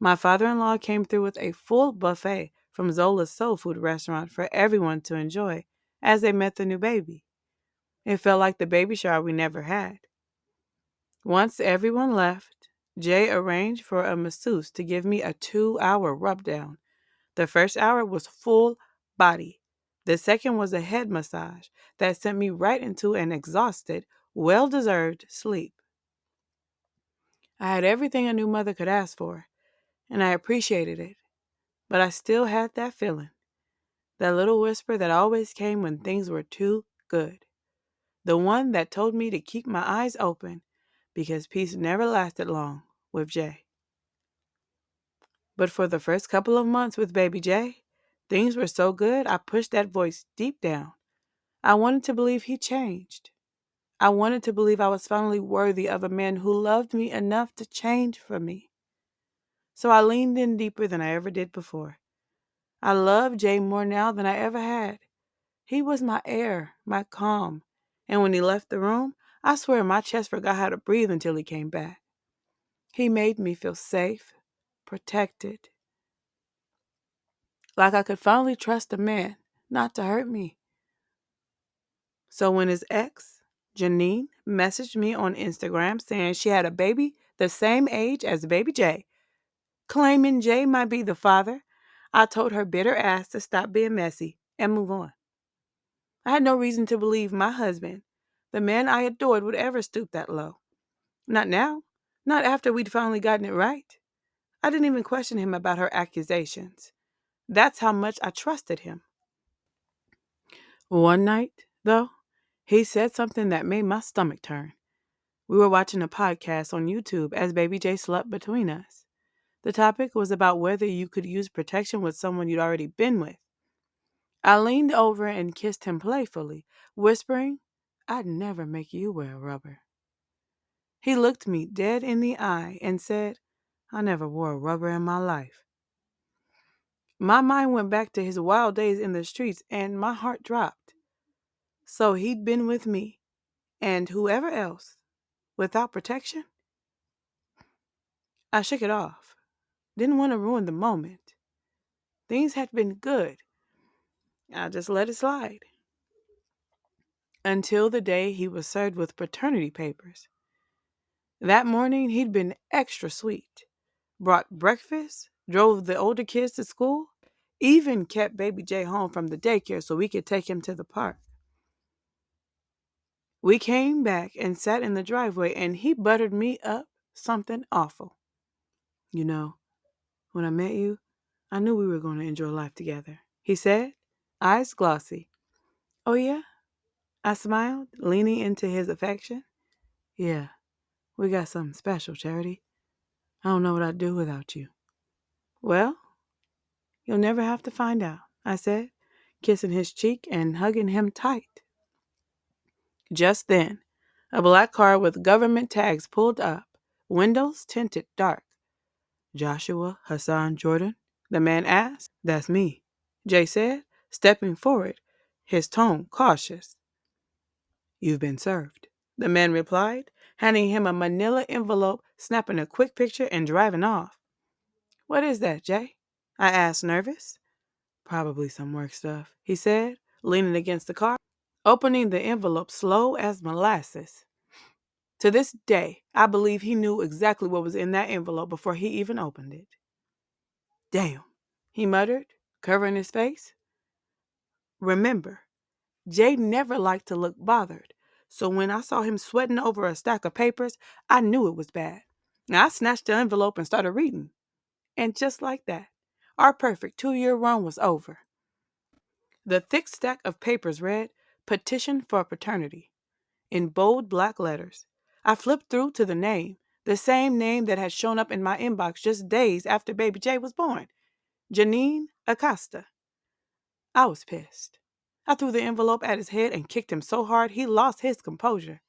My father-in-law came through with a full buffet from Zola's soul food restaurant for everyone to enjoy as they met the new baby. It felt like the baby shower we never had. Once everyone left, Jay arranged for a masseuse to give me a 2-hour rub-down. The first hour was full body. The second was a head massage that sent me right into an exhausted, well-deserved sleep. I had everything a new mother could ask for, and I appreciated it, but I still had that feeling, that little whisper that always came when things were too good. The one that told me to keep my eyes open because peace never lasted long with Jay. But for the first couple of months with baby Jay, things were so good I pushed that voice deep down. I wanted to believe he changed. I wanted to believe I was finally worthy of a man who loved me enough to change for me. So I leaned in deeper than I ever did before. I love Jay more now than I ever had. He was my air, my calm. And when he left the room, I swear my chest forgot how to breathe until he came back. He made me feel safe, protected, like I could finally trust a man not to hurt me. So when his ex, Janine, messaged me on Instagram saying she had a baby the same age as baby Jay, claiming Jay might be the father, I told her bitter ass to stop being messy and move on. I had no reason to believe my husband, the man I adored, would ever stoop that low. Not now. Not after we'd finally gotten it right. I didn't even question him about her accusations. That's how much I trusted him. One night, though, he said something that made my stomach turn. We were watching a podcast on YouTube as baby Jay slept between us. The topic was about whether you could use protection with someone you'd already been with. I leaned over and kissed him playfully, whispering, "I'd never make you wear rubber." He looked me dead in the eye and said, "I never wore rubber in my life." My mind went back to his wild days in the streets and my heart dropped. So he'd been with me and whoever else without protection? I shook it off. Didn't want to ruin the moment. Things had been good. I just let it slide. Until the day he was served with paternity papers. That morning, he'd been extra sweet. Brought breakfast, drove the older kids to school, even kept baby Jay home from the daycare so we could take him to the park. We came back and sat in the driveway, and he buttered me up something awful. "You know, when I met you, I knew we were going to enjoy life together," he said, eyes glossy. "Oh, yeah?" I smiled, leaning into his affection. "Yeah, we got something special, Charity. I don't know what I'd do without you." "Well, you'll never have to find out," I said, kissing his cheek and hugging him tight. Just then, a black car with government tags pulled up, windows tinted dark. "Joshua Hassan Jordan?" the man asked. "That's me," Jay said, stepping forward, his tone cautious. "You've been served," the man replied, handing him a manila envelope, snapping a quick picture, and driving off. "What is that, Jay?" I asked, nervous. "Probably some work stuff," he said, leaning against the car, opening the envelope slow as molasses. To this day, I believe he knew exactly what was in that envelope before he even opened it. "Damn," he muttered, covering his face. Remember, Jay never liked to look bothered, so when I saw him sweating over a stack of papers, I knew it was bad. Now I snatched the envelope and started reading. And just like that, our perfect 2-year run was over. The thick stack of papers read, "Petition for Paternity," in bold black letters. I flipped through to the name, the same name that had shown up in my inbox just days after baby Jay was born. Janine Acosta. I was pissed. I threw the envelope at his head and kicked him so hard he lost his composure.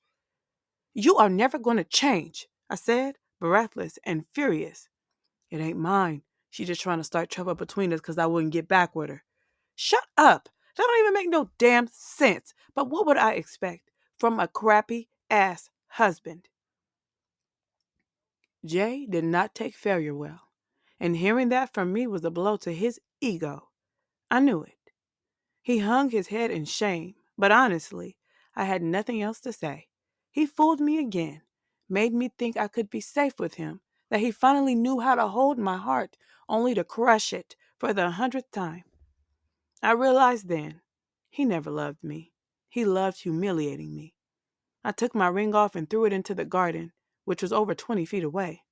"You are never going to change," I said, breathless and furious. "It ain't mine. She just trying to start trouble between us because I wouldn't get back with her." "Shut up! That don't even make no damn sense. But what would I expect from a crappy ass husband?" Jay did not take failure well, and hearing that from me was a blow to his ego. I knew it. He hung his head in shame, but honestly, I had nothing else to say. He fooled me again, made me think I could be safe with him, that he finally knew how to hold my heart, only to crush it for the 100th time. I realized then, he never loved me. He loved humiliating me. I took my ring off and threw it into the garden, which was over 20 feet away.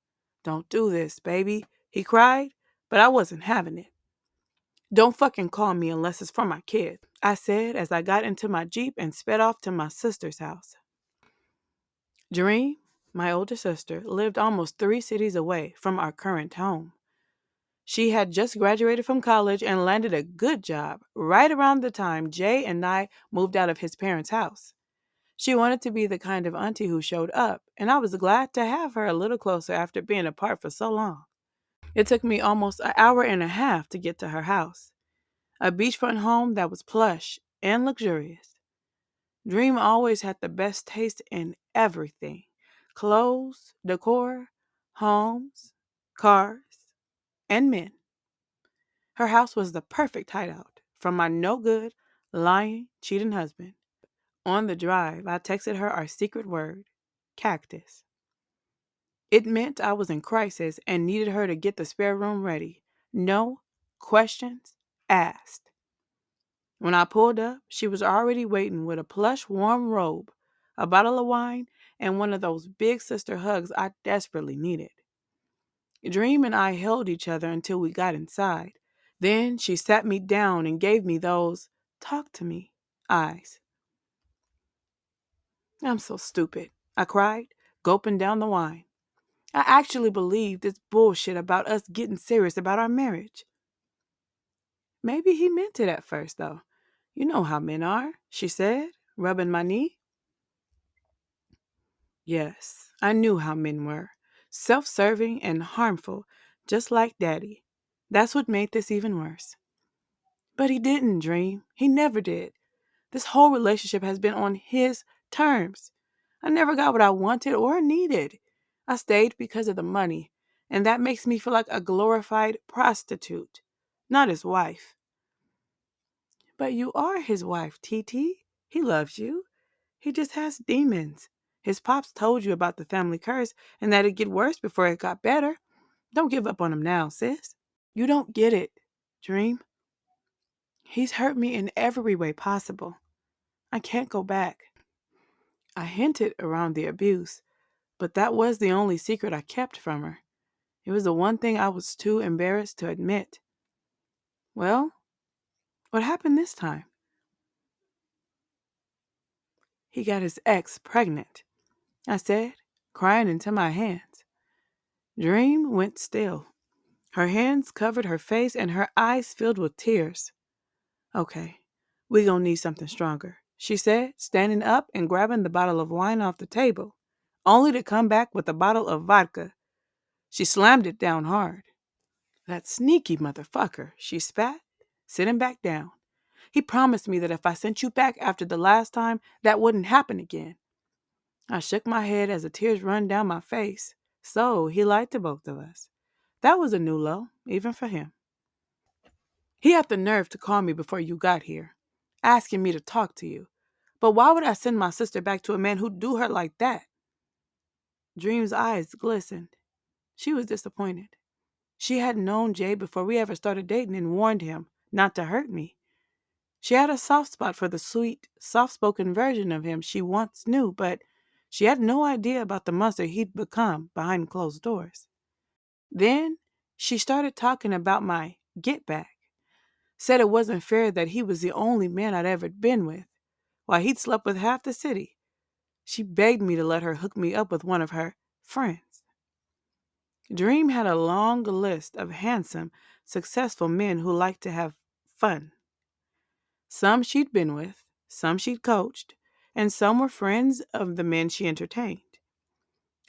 "Don't do this, baby," he cried, but I wasn't having it. "Don't fucking call me unless it's for my kid," I said as I got into my Jeep and sped off to my sister's house. Dream, my older sister, lived almost 3 cities away from our current home. She had just graduated from college and landed a good job right around the time Jay and I moved out of his parents' house. She wanted to be the kind of auntie who showed up, and I was glad to have her a little closer after being apart for so long. It took me almost an hour and a half to get to her house, a beachfront home that was plush and luxurious. Dream always had the best taste in everything: clothes, decor, homes, cars, and men. Her house was the perfect hideout from my no good, lying, cheating husband. On the drive, I texted her our secret word: cactus. It meant I was in crisis and needed her to get the spare room ready. No questions asked. When I pulled up, she was already waiting with a plush warm robe, a bottle of wine, and one of those big sister hugs I desperately needed. Dream and I held each other until we got inside. Then she sat me down and gave me those "talk to me" eyes. "I'm so stupid," I cried, gulping down the wine. "I actually believe this bullshit about us getting serious about our marriage." "Maybe he meant it at first, though. You know how men are," she said, rubbing my knee. Yes, I knew how men were. Self-serving and harmful, just like Daddy. That's what made this even worse. But he didn't, Dream. He never did. This whole relationship has been on his terms. I never got what I wanted or needed. I stayed because of the money, and that makes me feel like a glorified prostitute, not his wife. "But you are his wife, TT. He loves you. He just has demons. His pops told you about the family curse and that it'd get worse before it got better. Don't give up on him now, sis. You don't get it, Dream. He's hurt me in every way possible. I can't go back." I hinted around the abuse, but that was the only secret I kept from her. It was the one thing I was too embarrassed to admit. "Well, what happened this time?" "He got his ex pregnant," I said, crying into my hands. Dream went still. Her hands covered her face and her eyes filled with tears. "Okay, we gonna need something stronger," she said, standing up and grabbing the bottle of wine off the table, only to come back with a bottle of vodka. She slammed it down hard. "That sneaky motherfucker," she spat, sitting back down. "He promised me that if I sent you back after the last time, that wouldn't happen again." I shook my head as the tears run down my face. So he lied to both of us. That was a new low, even for him. "He had the nerve to call me before you got here, asking me to talk to you. But why would I send my sister back to a man who'd do her like that?" Dream's eyes glistened. She was disappointed. She had known Jay before we ever started dating and warned him not to hurt me. She had a soft spot for the sweet, soft-spoken version of him she once knew, but she had no idea about the monster he'd become behind closed doors. Then she started talking about my get back. Said it wasn't fair that he was the only man I'd ever been with, while he'd slept with half the city. She begged me to let her hook me up with one of her friends. Dream had a long list of handsome, successful men who liked to have fun. Some she'd been with, some she'd coached, and some were friends of the men she entertained.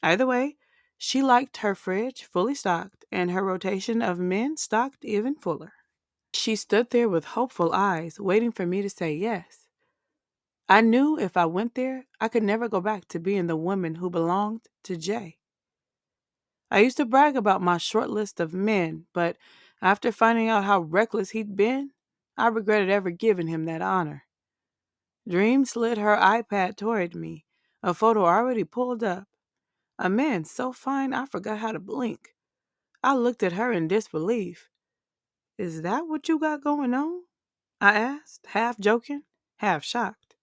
Either way, she liked her fridge fully stocked and her rotation of men stocked even fuller. She stood there with hopeful eyes, waiting for me to say yes. I knew if I went there, I could never go back to being the woman who belonged to Jay. I used to brag about my short list of men, but after finding out how reckless he'd been, I regretted ever giving him that honor. Dream slid her iPad toward me, a photo already pulled up. A man so fine I forgot how to blink. I looked at her in disbelief. Is that what you got going on? I asked, half joking, half shocked.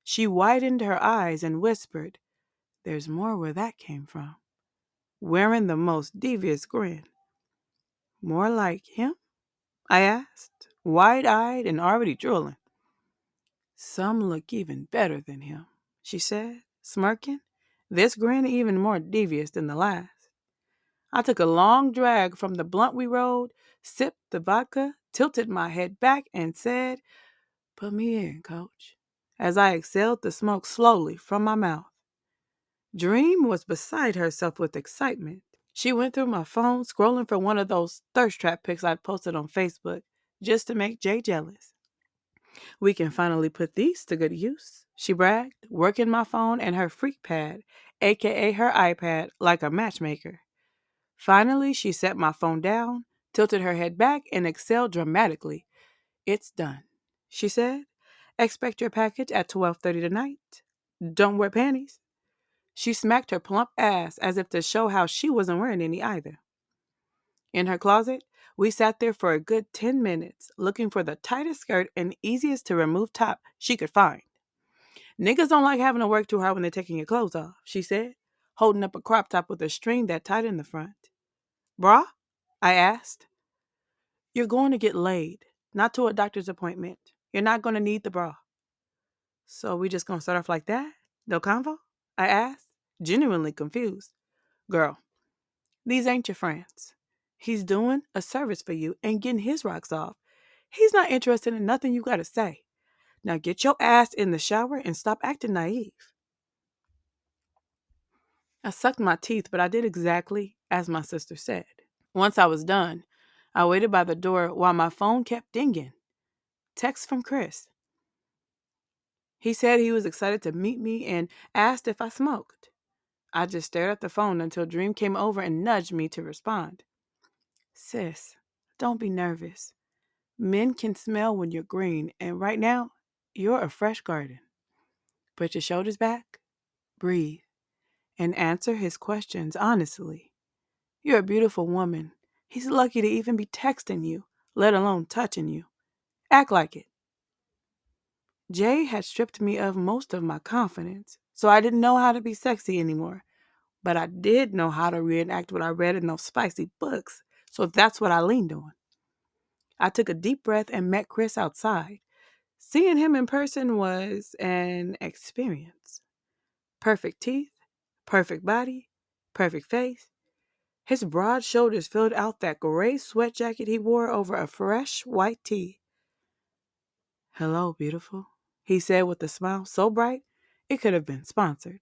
She widened her eyes and whispered, There's more where that came from. Wearing the most devious grin. More like him? I asked, wide-eyed and already drooling. Some look even better than him, she said, smirking, this grin even more devious than the last. I took a long drag from the blunt we rolled, sipped the vodka, tilted my head back, and said, Put me in, coach, as I exhaled the smoke slowly from my mouth. Dream was beside herself with excitement. She went through my phone, scrolling for one of those thirst trap pics I'd posted on Facebook, just to make Jay jealous. We can finally put these to good use, she bragged, working my phone and her freak pad, aka her iPad, like a matchmaker. Finally, she set my phone down, tilted her head back, and exhaled dramatically. It's done, she said. Expect your package at 12:30 tonight. Don't wear panties. She smacked her plump ass as if to show how she wasn't wearing any either. In her closet, we sat there for a good 10 minutes, looking for the tightest skirt and easiest to remove top she could find. Niggas don't like having to work too hard when they're taking your clothes off, she said, holding up a crop top with a string that tied in the front. Bra? I asked. You're going to get laid, not to a doctor's appointment. You're not going to need the bra. So we just going to start off like that? No convo? I asked, genuinely confused. Girl, these ain't your friends. He's doing a service for you and getting his rocks off. He's not interested in nothing you got to say. Now get your ass in the shower and stop acting naive. I sucked my teeth, but I did exactly as my sister said. Once I was done, I waited by the door while my phone kept dinging. Text from Chris. He said he was excited to meet me and asked if I smoked. I just stared at the phone until Dream came over and nudged me to respond. Sis, don't be nervous. Men can smell when you're green, and right now, you're a fresh garden. Put your shoulders back, breathe, and answer his questions honestly. You're a beautiful woman. He's lucky to even be texting you, let alone touching you. Act like it. Jay had stripped me of most of my confidence, so I didn't know how to be sexy anymore. But I did know how to reenact what I read in those spicy books, so that's what I leaned on. I took a deep breath and met Chris outside. Seeing him in person was an experience. Perfect teeth, perfect body, perfect face. His broad shoulders filled out that gray sweat jacket he wore over a fresh white tee. Hello, beautiful, he said with a smile so bright it could have been sponsored.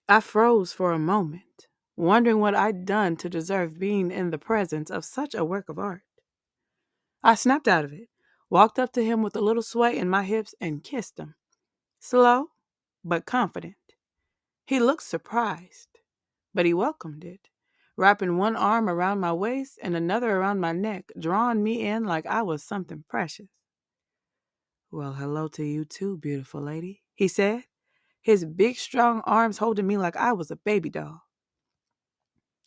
I froze for a moment, wondering what I'd done to deserve being in the presence of such a work of art. I snapped out of it, walked up to him with a little sway in my hips, and kissed him. Slow, but confident. He looked surprised, but he welcomed it, wrapping one arm around my waist and another around my neck, drawing me in like I was something precious. Well, hello to you too, beautiful lady, he said, his big, strong arms holding me like I was a baby doll.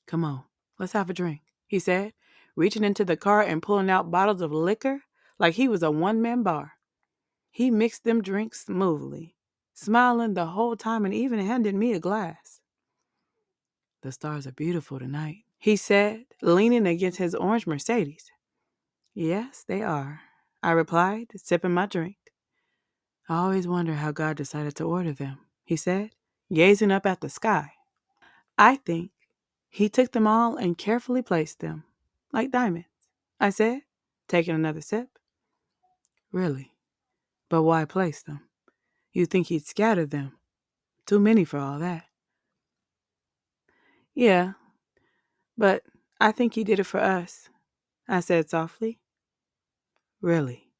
Come on, let's have a drink, he said, reaching into the car and pulling out bottles of liquor like he was a one-man bar. He mixed them drinks smoothly, smiling the whole time and even handed me a glass. The stars are beautiful tonight, he said, leaning against his orange Mercedes. Yes, they are, I replied, sipping my drink. I always wonder how God decided to order them, he said, gazing up at the sky. I think he took them all and carefully placed them, like diamonds, I said, taking another sip. Really? But why place them? You think he'd scatter them? Too many for all that. Yeah, but I think he did it for us, I said softly. Really?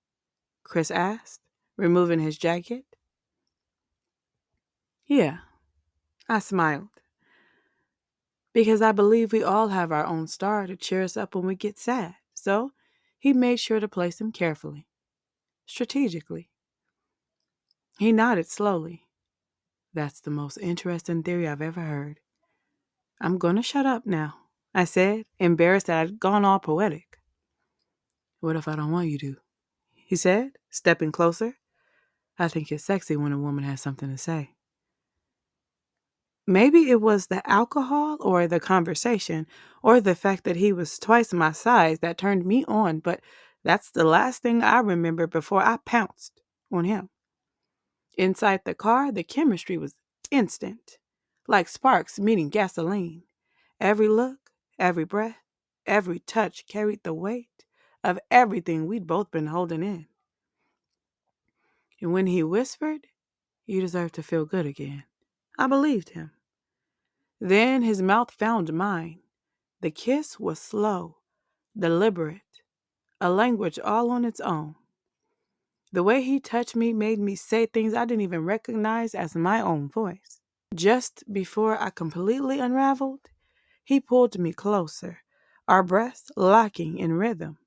Chris asked, removing his jacket. Yeah, I smiled. Because I believe we all have our own star to cheer us up when we get sad. So he made sure to place them carefully, strategically. He nodded slowly. That's the most interesting theory I've ever heard. I'm going to shut up now, I said, embarrassed that I'd gone all poetic. What if I don't want you to? He said, stepping closer. I think it's sexy when a woman has something to say. Maybe it was the alcohol or the conversation or the fact that he was twice my size that turned me on, but that's the last thing I remember before I pounced on him. Inside the car, the chemistry was instant, like sparks meeting gasoline. Every look, every breath, every touch carried the weight of everything we'd both been holding in. And when he whispered, "You deserve to feel good again," I believed him. Then his mouth found mine. The kiss was slow, deliberate, a language all on its own. The way he touched me made me say things I didn't even recognize as my own voice. Just before I completely unraveled, he pulled me closer, our breaths locking in rhythm.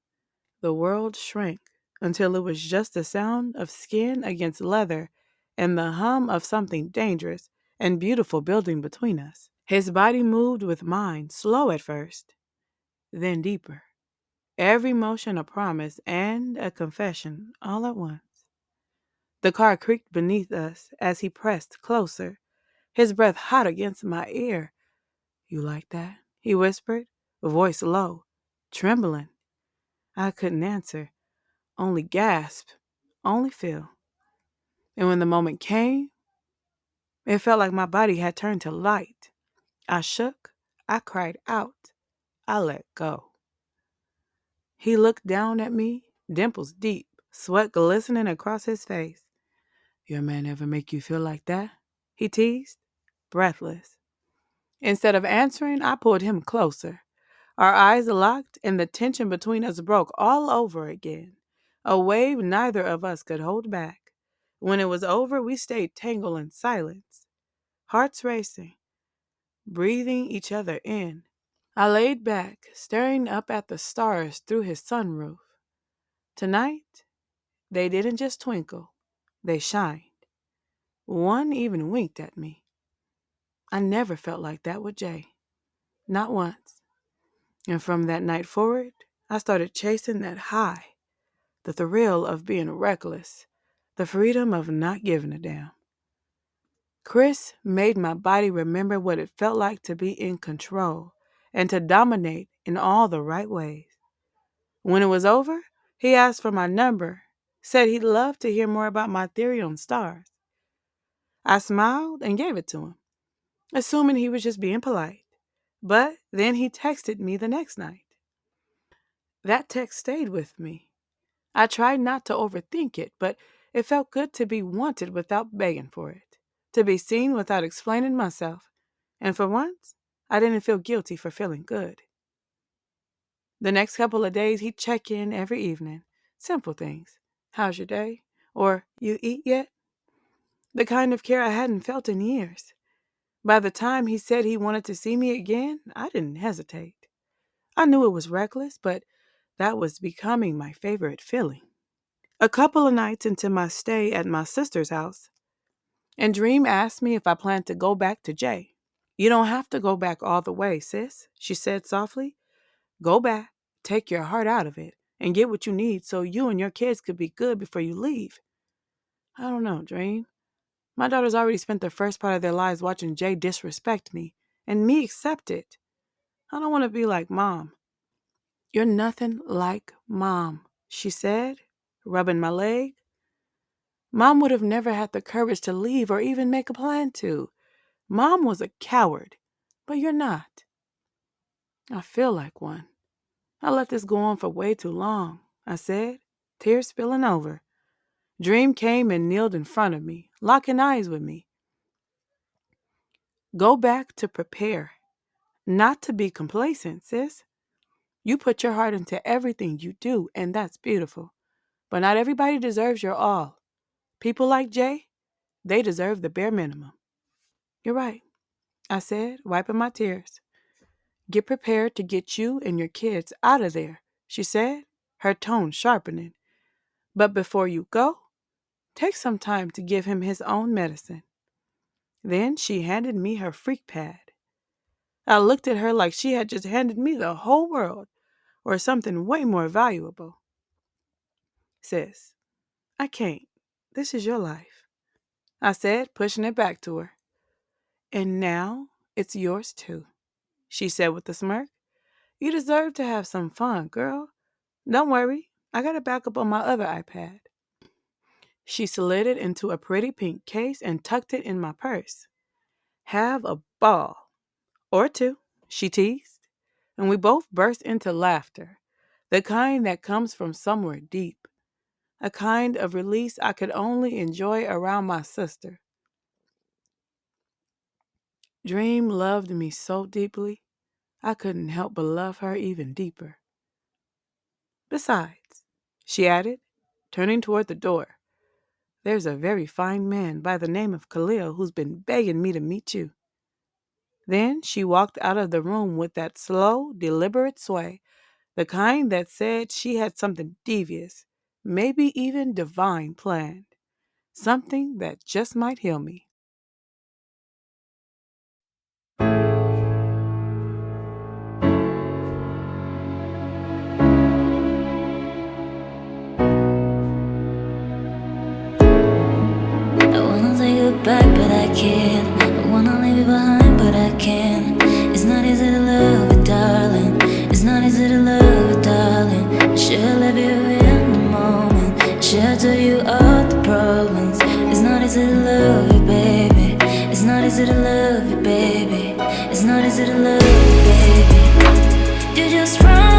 The world shrank until it was just the sound of skin against leather and the hum of something dangerous and beautiful building between us. His body moved with mine, slow at first, then deeper. Every motion a promise and a confession all at once. The car creaked beneath us as he pressed closer, his breath hot against my ear. You like that? He whispered, voice low, trembling. I couldn't answer, only gasp, only feel. And when the moment came, it felt like my body had turned to light. I shook, I cried out, I let go. He looked down at me, dimples deep, sweat glistening across his face. Your man ever make you feel like that? He teased, breathless. Instead of answering, I pulled him closer. Our eyes locked, and the tension between us broke all over again. A wave neither of us could hold back. When it was over, we stayed tangled in silence, hearts racing, breathing each other in. I laid back, staring up at the stars through his sunroof. Tonight, they didn't just twinkle, they shined. One even winked at me. I never felt like that with Jay. Not once. And from that night forward, I started chasing that high, the thrill of being reckless, the freedom of not giving a damn. Chris made my body remember what it felt like to be in control and to dominate in all the right ways. When it was over, he asked for my number, said he'd love to hear more about my theory on stars. I smiled and gave it to him, assuming he was just being polite. But then he texted me the next night. That text stayed with me. I tried not to overthink it, but it felt good to be wanted without begging for it, to be seen without explaining myself. And for once, I didn't feel guilty for feeling good. The next couple of days, he'd check in every evening. Simple things. How's your day? Or, you eat yet? The kind of care I hadn't felt in years. By the time he said he wanted to see me again, I didn't hesitate. I knew it was reckless, but that was becoming my favorite feeling. A couple of nights into my stay at my sister's house, and Dream asked me if I planned to go back to Jay. You don't have to go back all the way, sis, she said softly. Go back, take your heart out of it, and get what you need so you and your kids could be good before you leave. I don't know, Dream. My daughters already spent the first part of their lives watching Jay disrespect me, and me accept it. I don't want to be like Mom. You're nothing like Mom, she said, rubbing my leg. Mom would have never had the courage to leave or even make a plan to. Mom was a coward, but you're not. I feel like one. I let this go on for way too long, I said, tears spilling over. Dream came and kneeled in front of me, locking eyes with me. Go back to prepare, not to be complacent, sis. You put your heart into everything you do, and that's beautiful. But not everybody deserves your all. People like Jay, they deserve the bare minimum. You're right, I said, wiping my tears. Get prepared to get you and your kids out of there, she said, her tone sharpening. But before you go, take some time to give him his own medicine. Then she handed me her freak pad. I looked at her like she had just handed me the whole world, or something way more valuable. Sis, I can't. This is your life, I said, pushing it back to her. And now it's yours too, she said with a smirk. You deserve to have some fun, girl. Don't worry, I got a backup on my other iPad. She slid it into a pretty pink case and tucked it in my purse. Have a ball. Or two, she teased. And we both burst into laughter, the kind that comes from somewhere deep, a kind of release I could only enjoy around my sister. Dream loved me so deeply, I couldn't help but love her even deeper. Besides, she added, turning toward the door, there's a very fine man by the name of Khalil who's been begging me to meet you. Then she walked out of the room with that slow, deliberate sway, the kind that said she had something devious, maybe even divine planned, something that just might heal me. I wanna take it back, but I can't. I wanna leave it behind, but I can't. It's not easy to love you, darling. It's not easy to love you, darling. Should I love you in the moment? Should I tell you all the problems? It's not easy to love you, baby. It's not easy to love you, baby. It's not easy to love you, baby. You just run